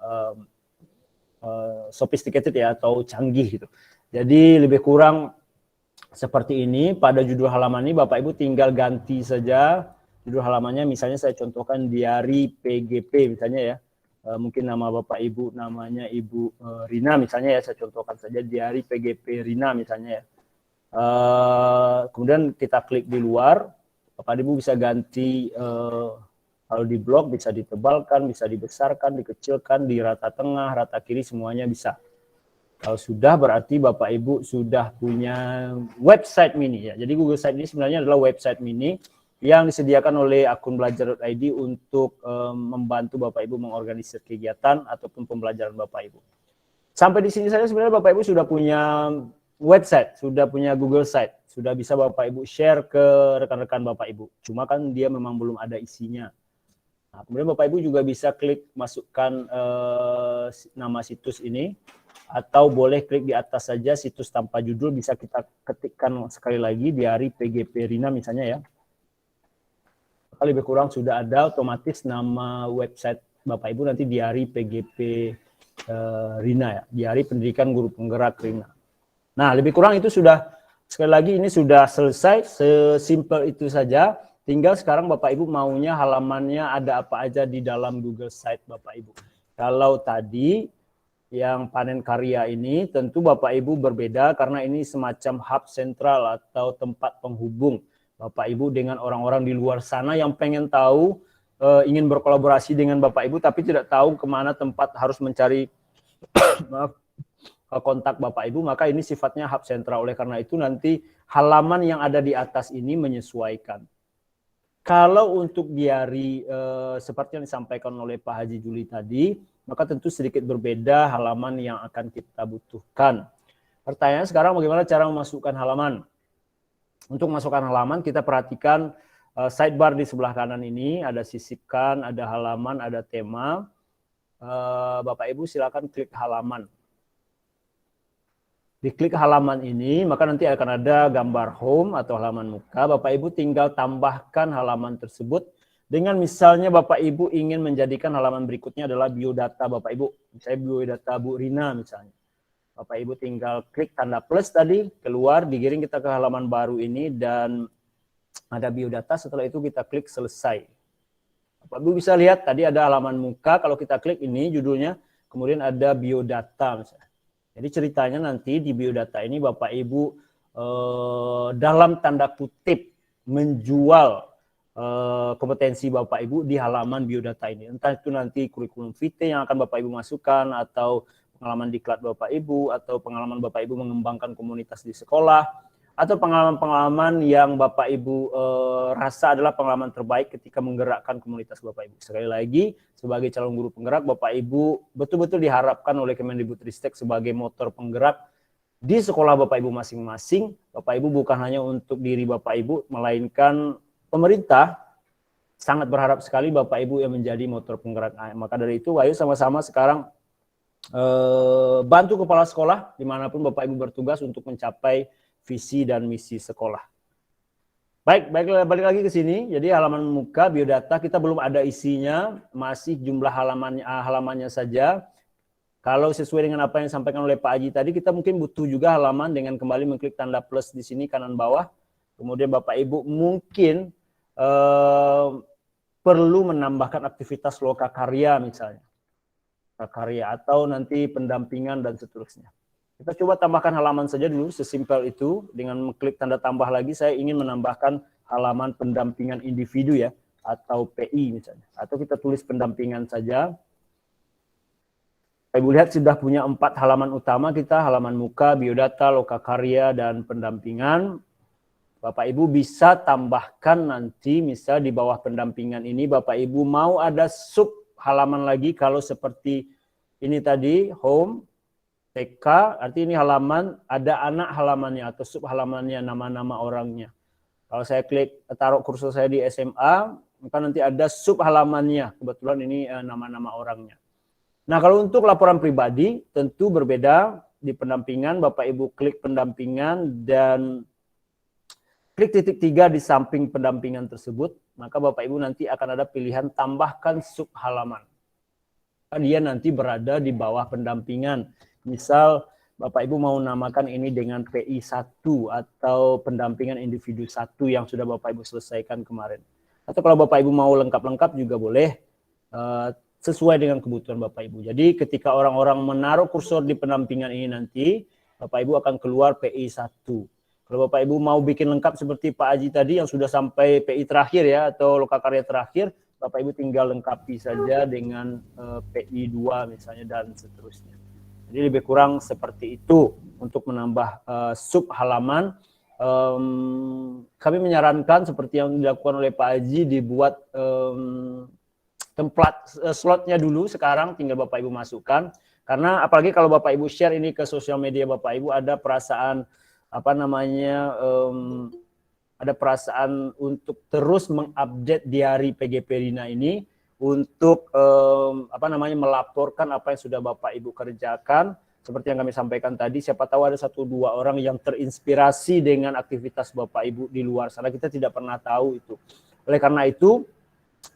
sophisticated ya, atau canggih gitu. Jadi lebih kurang seperti ini. Pada judul halaman ini Bapak Ibu tinggal ganti saja judul halamannya, misalnya saya contohkan diari PGP misalnya ya. Mungkin nama Bapak Ibu namanya Ibu Rina misalnya ya, saya contohkan saja diari PGP Rina misalnya ya. Kemudian kita klik di luar, Bapak Ibu bisa ganti kalau di blok bisa ditebalkan, bisa dibesarkan, dikecilkan, di rata tengah, rata kiri semuanya bisa. Kalau sudah berarti Bapak Ibu sudah punya website mini ya. Jadi Google Site ini sebenarnya adalah website mini yang disediakan oleh akun belajar.id untuk membantu Bapak Ibu mengorganisir kegiatan ataupun pembelajaran Bapak Ibu. Sampai di sini saja sebenarnya Bapak Ibu sudah punya website, sudah punya Google Site, sudah bisa Bapak Ibu share ke rekan-rekan Bapak Ibu. Cuma kan dia memang belum ada isinya. Nah, kemudian Bapak Ibu juga bisa klik masukkan nama situs ini, atau boleh klik di atas saja situs tanpa judul, bisa kita ketikkan sekali lagi Diari PGP Rina misalnya ya. Lebih kurang sudah ada otomatis nama website Bapak Ibu nanti Diari PGP Rina ya, Diari Pendidikan Guru Penggerak Rina. Nah, lebih kurang itu sudah, sekali lagi ini sudah selesai, sesimpel itu saja. Tinggal sekarang Bapak Ibu maunya halamannya ada apa aja di dalam Google Site Bapak Ibu. Kalau tadi yang panen karya ini tentu Bapak Ibu berbeda karena ini semacam hub sentral atau tempat penghubung Bapak Ibu dengan orang-orang di luar sana yang pengen tahu, ingin berkolaborasi dengan Bapak Ibu tapi tidak tahu kemana tempat harus mencari kontak Bapak Ibu, maka ini sifatnya hub sentral. Oleh karena itu nanti halaman yang ada di atas ini menyesuaikan. Kalau untuk diari seperti yang disampaikan oleh Pak Haji Juli tadi, maka tentu sedikit berbeda halaman yang akan kita butuhkan. Pertanyaannya sekarang bagaimana cara memasukkan halaman? Untuk masukkan halaman kita perhatikan sidebar di sebelah kanan ini, ada sisipkan, ada halaman, ada tema. Bapak Ibu silakan klik halaman. Diklik halaman ini, maka nanti akan ada gambar home atau halaman muka. Bapak Ibu tinggal tambahkan halaman tersebut dengan misalnya Bapak Ibu ingin menjadikan halaman berikutnya adalah biodata Bapak Ibu. Misalnya biodata Bu Rina misalnya. Bapak Ibu tinggal klik tanda plus tadi, keluar, digiring kita ke halaman baru ini dan ada biodata, setelah itu kita klik selesai. Bapak Ibu bisa lihat tadi ada halaman muka, kalau kita klik ini judulnya, kemudian ada biodata misalnya. Jadi ceritanya nanti di biodata ini Bapak Ibu dalam tanda kutip menjual kompetensi Bapak Ibu di halaman biodata ini. Entah itu nanti kurikulum vitae yang akan Bapak Ibu masukkan, atau pengalaman diklat Bapak Ibu, atau pengalaman Bapak Ibu mengembangkan komunitas di sekolah, atau pengalaman-pengalaman yang Bapak Ibu rasa adalah pengalaman terbaik ketika menggerakkan komunitas Bapak Ibu. Sekali lagi, sebagai calon guru penggerak, Bapak Ibu betul-betul diharapkan oleh Kemendikbudristek sebagai motor penggerak di sekolah Bapak Ibu masing-masing. Bapak Ibu bukan hanya untuk diri Bapak Ibu, melainkan pemerintah sangat berharap sekali Bapak Ibu yang menjadi motor penggerak. Maka dari itu, ayo sama-sama sekarang bantu kepala sekolah dimanapun Bapak Ibu bertugas untuk mencapai visi dan misi sekolah. Baik, balik lagi ke sini. Jadi halaman muka biodata kita belum ada isinya, masih jumlah halamannya saja. Kalau sesuai dengan apa yang disampaikan oleh Pak Haji tadi, kita mungkin butuh juga halaman dengan kembali mengklik tanda plus di sini kanan bawah. Kemudian Bapak Ibu mungkin perlu menambahkan aktivitas lokakarya misalnya. Karya atau nanti pendampingan dan seterusnya. Kita coba tambahkan halaman saja dulu, sesimpel itu. Dengan mengklik tanda tambah lagi, saya ingin menambahkan halaman pendampingan individu ya, atau PI misalnya. Atau kita tulis pendampingan saja. Ibu lihat sudah punya 4 halaman utama kita, halaman muka, biodata, lokakarya, dan pendampingan. Bapak Ibu bisa tambahkan nanti, misal di bawah pendampingan ini, Bapak Ibu mau ada sub halaman lagi, kalau seperti ini tadi, home, TK, arti ini halaman, ada anak halamannya atau sub halamannya, nama-nama orangnya. Kalau saya klik, taruh kursor saya di SMA, maka nanti ada sub halamannya, kebetulan ini nama-nama orangnya. Nah, kalau untuk laporan pribadi, tentu berbeda. Di pendampingan, Bapak Ibu klik pendampingan dan klik titik 3 di samping pendampingan tersebut, maka Bapak Ibu nanti akan ada pilihan tambahkan sub halaman. Dia nanti berada di bawah pendampingan. Misal Bapak Ibu mau namakan ini dengan PI 1 atau pendampingan individu 1 yang sudah Bapak Ibu selesaikan kemarin. Atau kalau Bapak Ibu mau lengkap-lengkap juga boleh, sesuai dengan kebutuhan Bapak Ibu. Jadi ketika orang-orang menaruh kursor di pendampingan ini nanti, Bapak Ibu akan keluar PI 1. Kalau Bapak Ibu mau bikin lengkap seperti Pak Haji tadi yang sudah sampai PI terakhir ya atau lokakarya terakhir, Bapak Ibu tinggal lengkapi saja dengan PI 2 misalnya dan seterusnya. Jadi lebih kurang seperti itu untuk menambah sub halaman. Kami menyarankan seperti yang dilakukan oleh Pak Haji dibuat template slotnya dulu sekarang tinggal Bapak Ibu masukkan. Karena apalagi kalau Bapak Ibu share ini ke sosial media Bapak Ibu ada perasaan ada perasaan untuk terus mengupdate diari PGP Rina ini untuk melaporkan apa yang sudah Bapak Ibu kerjakan. Seperti yang kami sampaikan tadi, siapa tahu ada 1-2 orang yang terinspirasi dengan aktivitas Bapak Ibu di luar sana. Kita tidak pernah tahu itu. Oleh karena itu,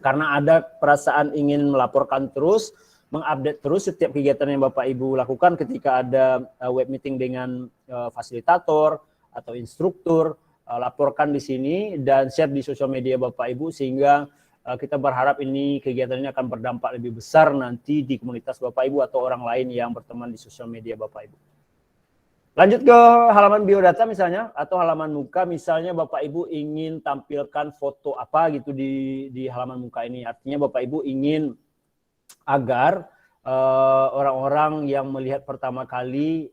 karena ada perasaan ingin melaporkan terus, mengupdate terus setiap kegiatan yang Bapak Ibu lakukan ketika ada web meeting dengan fasilitator atau instruktur, laporkan di sini dan share di sosial media Bapak Ibu sehingga kita berharap ini kegiatan ini akan berdampak lebih besar nanti di komunitas Bapak Ibu atau orang lain yang berteman di sosial media Bapak Ibu. Lanjut ke halaman biodata misalnya atau halaman muka, misalnya Bapak Ibu ingin tampilkan foto apa gitu di halaman muka ini. Artinya Bapak Ibu ingin agar orang-orang yang melihat pertama kali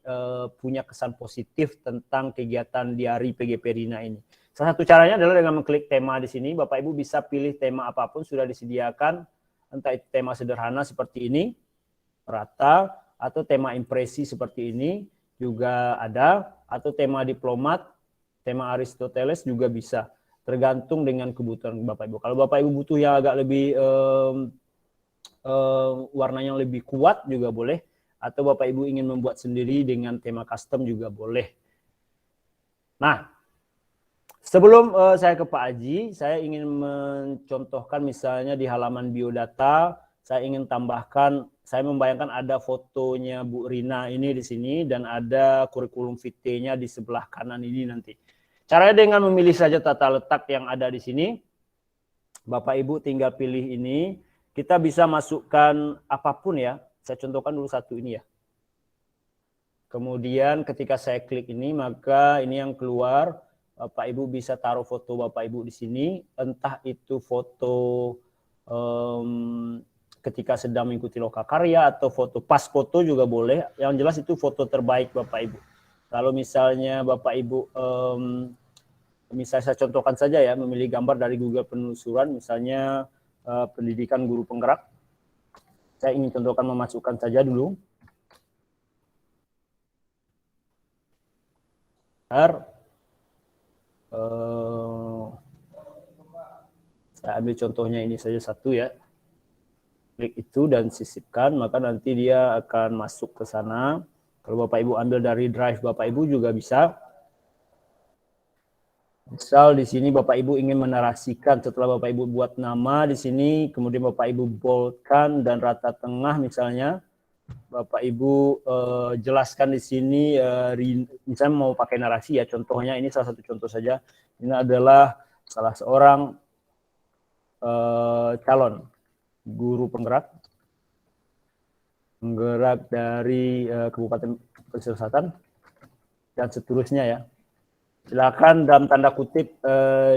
punya kesan positif tentang kegiatan diari PGP Rina ini. Salah satu caranya adalah dengan mengklik tema di sini. Bapak Ibu bisa pilih tema apapun sudah disediakan, entah itu tema sederhana seperti ini, rata, atau tema impresi seperti ini juga ada, atau tema diplomat, tema Aristoteles juga bisa, tergantung dengan kebutuhan Bapak Ibu. Kalau Bapak Ibu butuh yang agak lebih warnanya lebih kuat juga boleh, atau Bapak Ibu ingin membuat sendiri dengan tema custom juga boleh. Nah, sebelum saya ke Pak Haji, saya ingin mencontohkan misalnya di halaman biodata, saya ingin tambahkan, saya membayangkan ada fotonya Bu Rina ini di sini dan ada kurikulum vitae-nya di sebelah kanan ini nanti. Caranya dengan memilih saja tata letak yang ada di sini. Bapak Ibu tinggal pilih ini, kita bisa masukkan apapun ya. Saya contohkan dulu satu ini ya. Kemudian ketika saya klik ini, maka ini yang keluar. Bapak Ibu bisa taruh foto Bapak Ibu di sini, entah itu foto ketika sedang mengikuti lokakarya atau foto pas foto juga boleh. Yang jelas itu foto terbaik Bapak Ibu. Kalau misalnya Bapak Ibu, misalnya saya contohkan saja ya, memilih gambar dari Google Penelusuran, misalnya pendidikan guru penggerak. Saya ingin contohkan memasukkan saja dulu. Saya ambil contohnya ini saja satu ya, klik itu dan sisipkan, maka nanti dia akan masuk ke sana. Kalau Bapak Ibu ambil dari drive Bapak Ibu juga bisa. Misal di sini Bapak Ibu ingin menarasikan, setelah Bapak Ibu buat nama di sini, kemudian Bapak Ibu boldkan dan rata tengah misalnya, Bapak Ibu jelaskan di sini, misalnya mau pakai narasi ya, contohnya ini salah satu contoh saja. Ini adalah salah seorang calon guru penggerak dari Kabupaten Pesisir Selatan dan seterusnya ya. Silakan dalam tanda kutip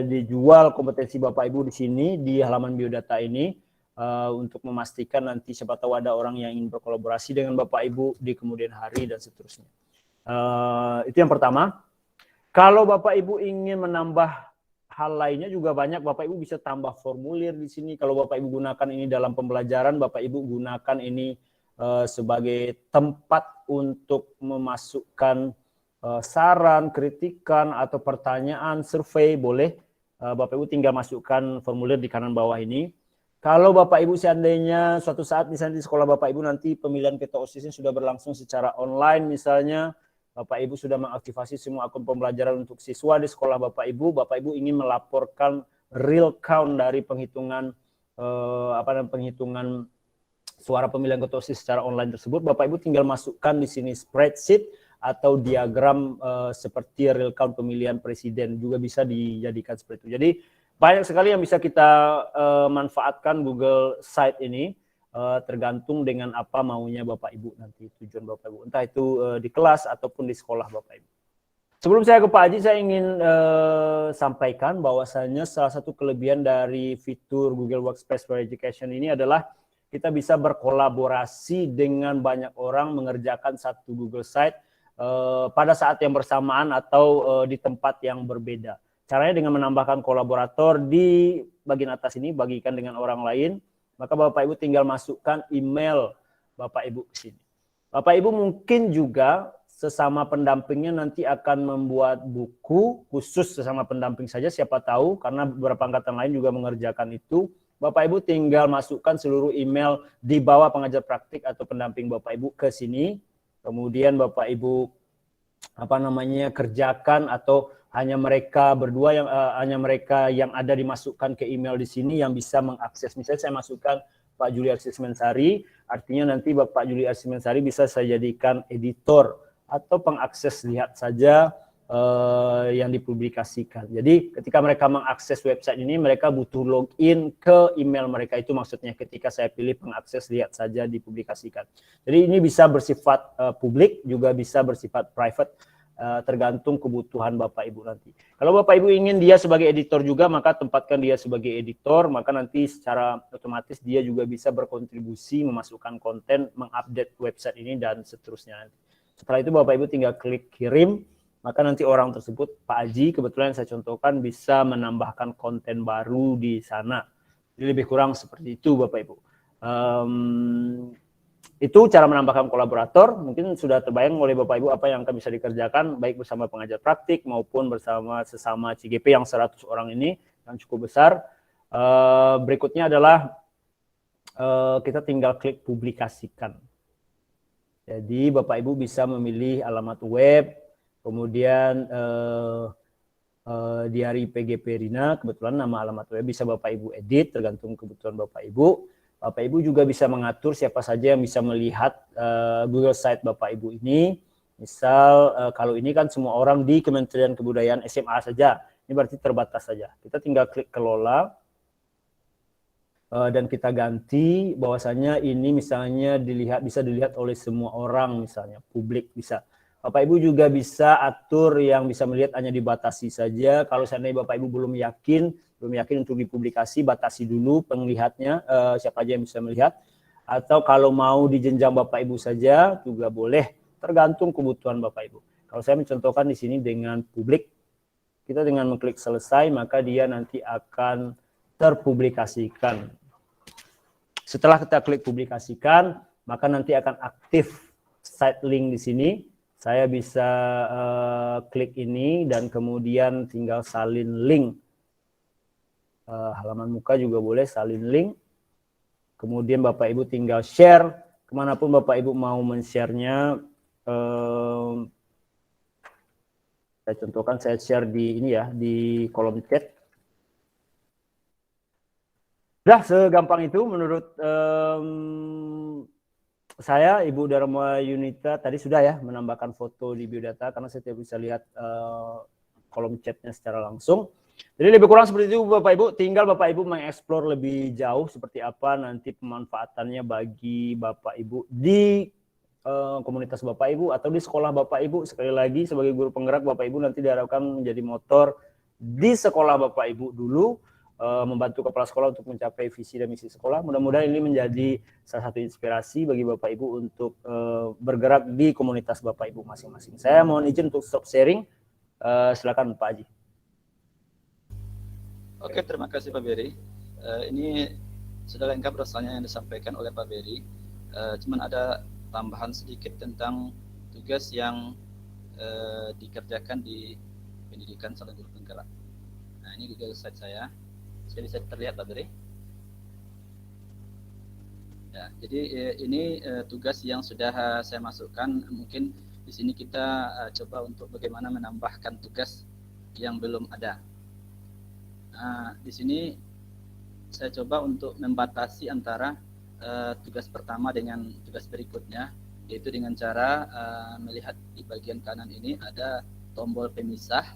dijual kompetensi Bapak Ibu di sini di halaman biodata ini untuk memastikan nanti siapa tahu ada orang yang ingin berkolaborasi dengan Bapak Ibu di kemudian hari dan seterusnya. Itu yang pertama. Kalau Bapak Ibu ingin menambah hal lainnya juga banyak, Bapak Ibu bisa tambah formulir di sini. Kalau Bapak Ibu gunakan ini dalam pembelajaran, Bapak Ibu gunakan ini sebagai tempat untuk memasukkan saran, kritikan, atau pertanyaan, survei, boleh. Bapak Ibu tinggal masukkan formulir di kanan bawah ini. Kalau Bapak Ibu seandainya suatu saat misalnya di sekolah Bapak Ibu nanti pemilihan ketua OSIS sudah berlangsung secara online misalnya, Bapak Ibu sudah mengaktifasi semua akun pembelajaran untuk siswa di sekolah Bapak Ibu ingin melaporkan real count dari penghitungan penghitungan suara pemilihan ketua OSIS secara online tersebut, Bapak Ibu tinggal masukkan di sini spreadsheet atau diagram seperti real count pemilihan presiden juga bisa dijadikan seperti itu. Jadi banyak sekali yang bisa kita manfaatkan Google Site ini, tergantung dengan apa maunya Bapak Ibu nanti, tujuan Bapak Ibu. Entah itu di kelas ataupun di sekolah Bapak Ibu. Sebelum saya ke Pak Haji, saya ingin sampaikan bahwasannya salah satu kelebihan dari fitur Google Workspace for Education ini adalah kita bisa berkolaborasi dengan banyak orang mengerjakan satu Google Site pada saat yang bersamaan atau di tempat yang berbeda. Caranya dengan menambahkan kolaborator di bagian atas ini, bagikan dengan orang lain, maka Bapak Ibu tinggal masukkan email Bapak Ibu ke sini. Bapak Ibu mungkin juga sesama pendampingnya nanti akan membuat buku khusus sesama pendamping saja, siapa tahu, karena beberapa angkatan lain juga mengerjakan itu. Bapak Ibu tinggal masukkan seluruh email di bawah pengajar praktik atau pendamping Bapak Ibu ke sini. Kemudian Bapak Ibu kerjakan, atau hanya mereka berdua yang hanya mereka yang ada dimasukkan ke email di sini yang bisa mengakses. Misalnya saya masukkan Pak Juli Arsis Mensari, artinya nanti Bapak Juli Arsis Mensari bisa saya jadikan editor atau pengakses lihat saja yang dipublikasikan. Jadi ketika mereka mengakses website ini, mereka butuh login ke email mereka, itu maksudnya ketika saya pilih pengakses lihat saja dipublikasikan. Jadi ini bisa bersifat publik, juga bisa bersifat private, tergantung kebutuhan Bapak Ibu nanti. Kalau Bapak Ibu ingin dia sebagai editor juga, maka tempatkan dia sebagai editor, maka nanti secara otomatis dia juga bisa berkontribusi, memasukkan konten, mengupdate website ini, dan seterusnya. Setelah itu Bapak Ibu tinggal klik kirim, maka nanti orang tersebut, Pak Haji kebetulan saya contohkan, bisa menambahkan konten baru di sana. Jadi lebih kurang seperti itu Bapak Ibu. Itu cara menambahkan kolaborator. Mungkin sudah terbayang oleh Bapak Ibu apa yang akan bisa dikerjakan, baik bersama pengajar praktik maupun bersama sesama CGP yang 100 orang ini, yang cukup besar. Berikutnya adalah kita tinggal klik publikasikan. Jadi Bapak Ibu bisa memilih alamat web, kemudian di hari PGP Rina, kebetulan nama alamat web bisa Bapak Ibu edit, tergantung kebutuhan Bapak Ibu. Bapak Ibu juga bisa mengatur siapa saja yang bisa melihat Google Site Bapak Ibu ini. Misal kalau ini kan semua orang di Kementerian Kebudayaan SMA saja, ini berarti terbatas saja. Kita tinggal klik kelola, dan kita ganti bahwasanya ini misalnya bisa dilihat oleh semua orang, misalnya publik bisa. Bapak Ibu juga bisa atur yang bisa melihat hanya dibatasi saja. Kalau seandainya Bapak Ibu belum yakin untuk dipublikasi, batasi dulu penglihatnya, siapa aja yang bisa melihat. Atau kalau mau dijenjang Bapak Ibu saja juga boleh, tergantung kebutuhan Bapak Ibu. Kalau saya mencontohkan di sini dengan publik, kita dengan mengklik selesai, maka dia nanti akan terpublikasikan. Setelah kita klik publikasikan, maka nanti akan aktif site link di sini. Saya bisa klik ini dan kemudian tinggal salin link. Halaman muka juga boleh salin link. Kemudian Bapak Ibu tinggal share kemanapun Bapak Ibu mau men-share-nya. Saya contohkan, saya share di ini ya, di kolom chat. Sudah segampang itu menurut saya. Ibu Dharma Yunita tadi sudah ya menambahkan foto di biodata, karena saya tidak bisa lihat kolom chatnya secara langsung. Jadi lebih kurang seperti itu Bapak Ibu. Tinggal Bapak Ibu mengeksplor lebih jauh seperti apa nanti pemanfaatannya bagi Bapak Ibu di komunitas Bapak Ibu atau di sekolah Bapak Ibu. Sekali lagi sebagai guru penggerak, Bapak Ibu nanti diharapkan menjadi motor di sekolah Bapak Ibu dulu, membantu kepala sekolah untuk mencapai visi dan misi sekolah. Mudah-mudahan ini menjadi salah satu inspirasi bagi Bapak Ibu untuk bergerak di komunitas Bapak Ibu masing-masing. Saya mohon izin untuk stop sharing. Silakan Pak Haji. Oke, terima kasih Pak Beri. Ini sudah lengkap rasanya yang disampaikan oleh Pak Beri. Cuman ada tambahan sedikit tentang tugas yang dikerjakan di pendidikan calon guru penggerak. Nah, ini Google Site saya. Jadi bisa terlihat Pak Beri. Ya, jadi ini tugas yang sudah saya masukkan. Mungkin di sini kita coba untuk bagaimana menambahkan tugas yang belum ada. Nah, di sini saya coba untuk membatasi antara tugas pertama dengan tugas berikutnya, yaitu dengan cara melihat di bagian kanan ini ada tombol pemisah.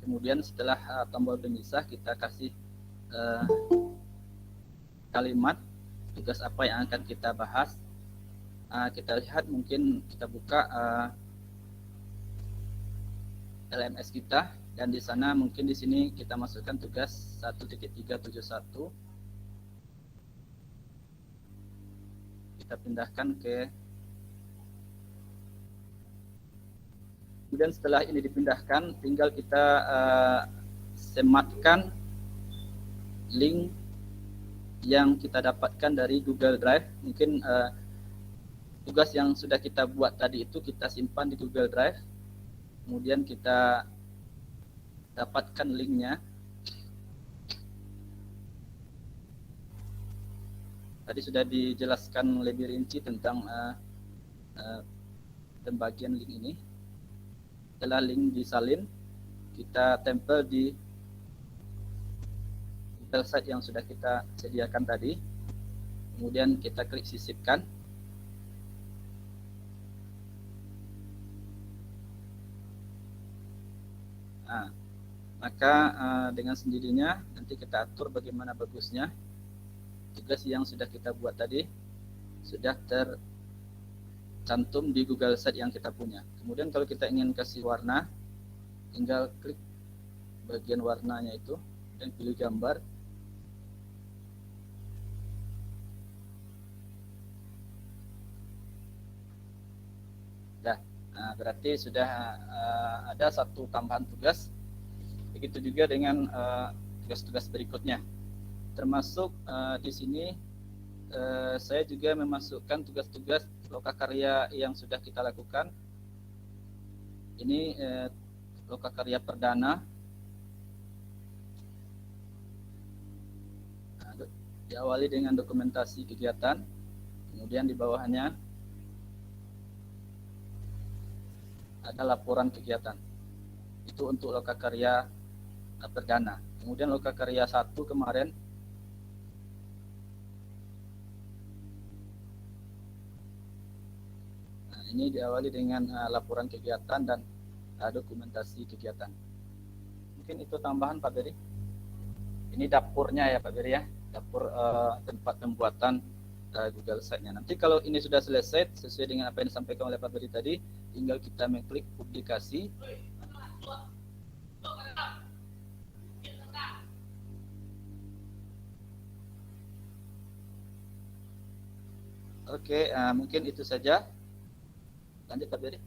Kemudian setelah tombol pemisah kita kasih kalimat tugas apa yang akan kita bahas. Kita lihat, mungkin kita buka LMS kita, dan di sana mungkin di sini kita masukkan tugas 1.371. Kita pindahkan ke, kemudian setelah ini dipindahkan, tinggal kita sematkan link yang kita dapatkan dari Google Drive. Mungkin tugas yang sudah kita buat tadi itu kita simpan di Google Drive, kemudian kita dapatkan linknya. Tadi sudah dijelaskan lebih rinci tentang pembagian link ini. Setelah link disalin, kita tempel di website yang sudah kita sediakan tadi. Kemudian kita klik sisipkan. Nah, maka dengan sendirinya nanti kita atur bagaimana bagusnya tugas yang sudah kita buat tadi sudah tercantum di Google Sheet yang kita punya. Kemudian kalau kita ingin kasih warna, tinggal klik bagian warnanya itu dan pilih gambar. Nah, berarti sudah ada satu tambahan tugas. Begitu juga dengan tugas-tugas berikutnya. Termasuk di sini saya juga memasukkan tugas-tugas lokakarya yang sudah kita lakukan. Ini lokakarya perdana. Nah, diawali dengan dokumentasi kegiatan, kemudian di bawahnya ada laporan kegiatan. Itu untuk lokakarya perdana. Kemudian lokakarya 1 kemarin ini diawali dengan laporan kegiatan dan dokumentasi kegiatan. Mungkin itu tambahan Pak Beri. Ini dapurnya ya Pak Beri ya, dapur tempat pembuatan Google Sheet-nya. Nanti kalau ini sudah selesai sesuai dengan apa yang disampaikan oleh Pak Beri tadi, tinggal kita mengklik publikasi. Oke, mungkin itu saja. Lanjut Pak Beri.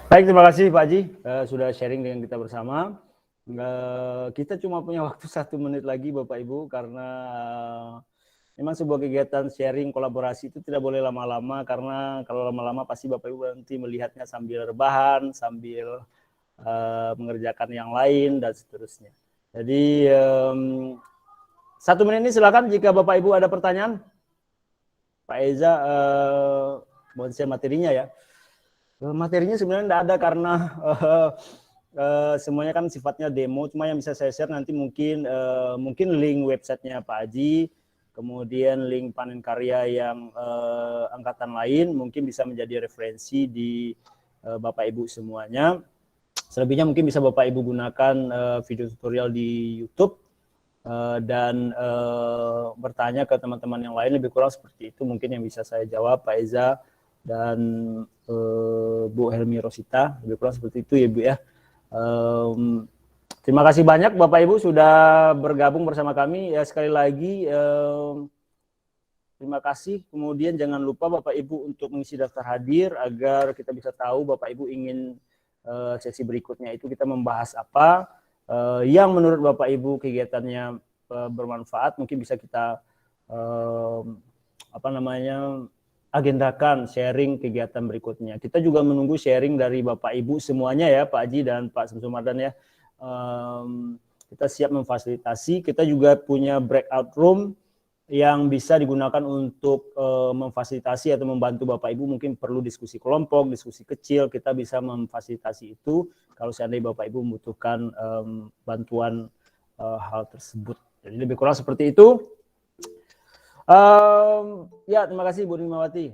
Baik, terima kasih Pak Haji sudah sharing dengan kita bersama. Kita cuma punya waktu 1 menit lagi Bapak Ibu, karena memang sebuah kegiatan sharing kolaborasi itu tidak boleh lama-lama, karena kalau lama-lama pasti Bapak Ibu nanti melihatnya sambil rebahan, sambil mengerjakan yang lain dan seterusnya. Jadi 1 menit ini silakan jika Bapak Ibu ada pertanyaan. Pak Eza mohon share materinya ya. Materinya sebenarnya tidak ada karena semuanya kan sifatnya demo, cuma yang bisa saya share nanti mungkin link websitenya Pak Haji, kemudian link panen karya yang angkatan lain mungkin bisa menjadi referensi di Bapak Ibu semuanya. Selebihnya mungkin bisa Bapak Ibu gunakan video tutorial di YouTube dan bertanya ke teman-teman yang lain, lebih kurang seperti itu mungkin yang bisa saya jawab Pak Eza dan Bu Helmi Rosita, lebih kurang seperti itu ya Bu ya. Terima kasih banyak Bapak Ibu sudah bergabung bersama kami ya, sekali lagi terima kasih. Kemudian jangan lupa Bapak Ibu untuk mengisi daftar hadir agar kita bisa tahu Bapak Ibu ingin sesi berikutnya itu kita membahas apa, yang menurut Bapak Ibu kegiatannya bermanfaat, mungkin bisa kita agendakan sharing kegiatan berikutnya. Kita juga menunggu sharing dari Bapak Ibu semuanya ya, Pak Haji dan Pak Samsul Mardan ya. Kita siap memfasilitasi. Kita juga punya breakout room yang bisa digunakan untuk memfasilitasi atau membantu Bapak Ibu. Mungkin perlu diskusi kelompok, diskusi kecil, kita bisa memfasilitasi itu kalau seandainya Bapak Ibu membutuhkan bantuan hal tersebut. Jadi lebih kurang seperti itu. Ya, terima kasih Bu Nimawati.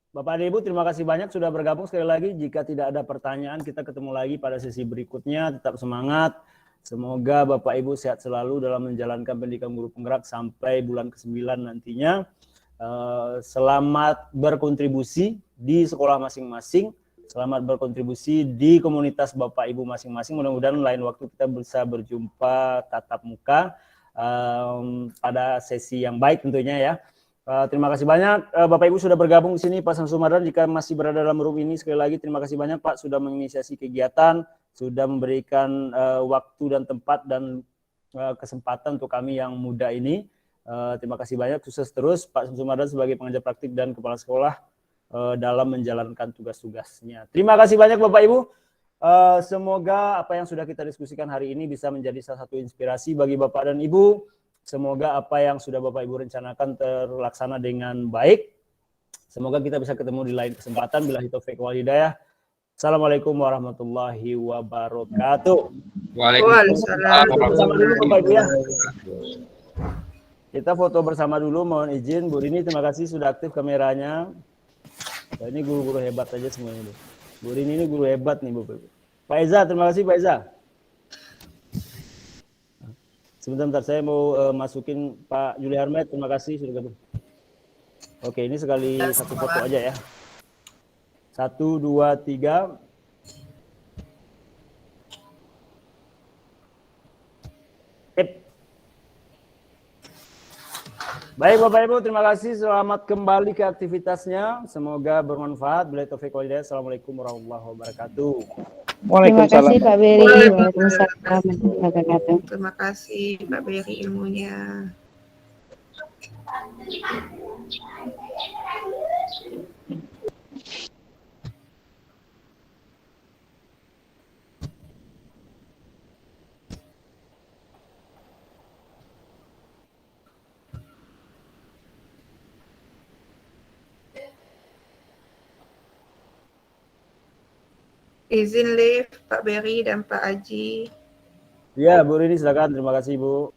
Bapak dan Ibu, terima kasih banyak sudah bergabung sekali lagi. Jika tidak ada pertanyaan, kita ketemu lagi pada sesi berikutnya. Tetap semangat. Semoga Bapak Ibu sehat selalu dalam menjalankan pendidikan guru penggerak sampai bulan ke-9 nantinya. Selamat berkontribusi di sekolah masing-masing, selamat berkontribusi di komunitas Bapak Ibu masing-masing. Mudah-mudahan lain waktu kita bisa berjumpa tatap muka pada sesi yang baik tentunya ya. Terima kasih banyak Bapak Ibu sudah bergabung di sini. Pak Samsul Madran jika masih berada dalam room ini, sekali lagi terima kasih banyak Pak sudah menginisiasi kegiatan, sudah memberikan waktu dan tempat dan kesempatan untuk kami yang muda ini. Terima kasih banyak, sukses terus Pak Samsul Madran sebagai pengajar praktik dan kepala sekolah dalam menjalankan tugas-tugasnya. Terima kasih banyak Bapak Ibu. Semoga apa yang sudah kita diskusikan hari ini bisa menjadi salah satu inspirasi bagi Bapak dan Ibu. Semoga apa yang sudah Bapak Ibu rencanakan terlaksana dengan baik. Semoga kita bisa ketemu di lain kesempatan. Billahi taufiq wal hidayah. Assalamualaikum warahmatullahi wabarakatuh. Waalaikumsalam. Bersama dulu Bapak Ibu ya. Kita foto bersama dulu, mohon izin. Bu Rini, terima kasih sudah aktif kameranya. Nah, ini guru-guru hebat aja semuanya. Bu Rini ini guru hebat nih Bapak Ibu. Pak Eza, terima kasih Pak Eza. Sebentar, saya mau masukin Pak Juli Harmet, terima kasih sudah gabung. Oke, ini sekali satu foto aja ya. 1, 2, 3. Baik Bapak Ibu, terima kasih. Selamat kembali ke aktivitasnya. Semoga bermanfaat. Billahi taufiq wal hidayah. Assalamualaikum warahmatullahi wabarakatuh. Terima kasih Pak Beri. Waalaikumsalam warahmatullahi wabarakatuh. Terima kasih Pak Beri ilmunya. Izin live Pak Beri dan Pak Aji. Ya, Bu Rini silakan. Terima kasih, Bu.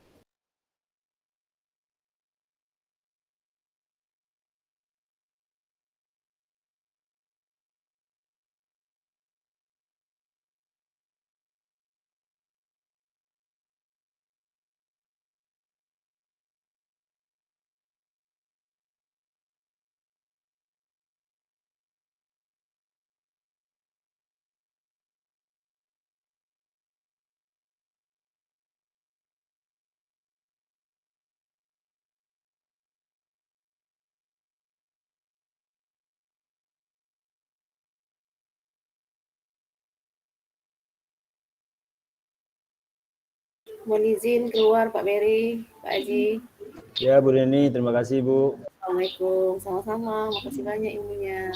Mohon izin keluar Pak Beri, Pak Aji. Ya, Bu Rini, terima kasih, Bu. Assalamualaikum, sama-sama. Makasih banyak ilmunya.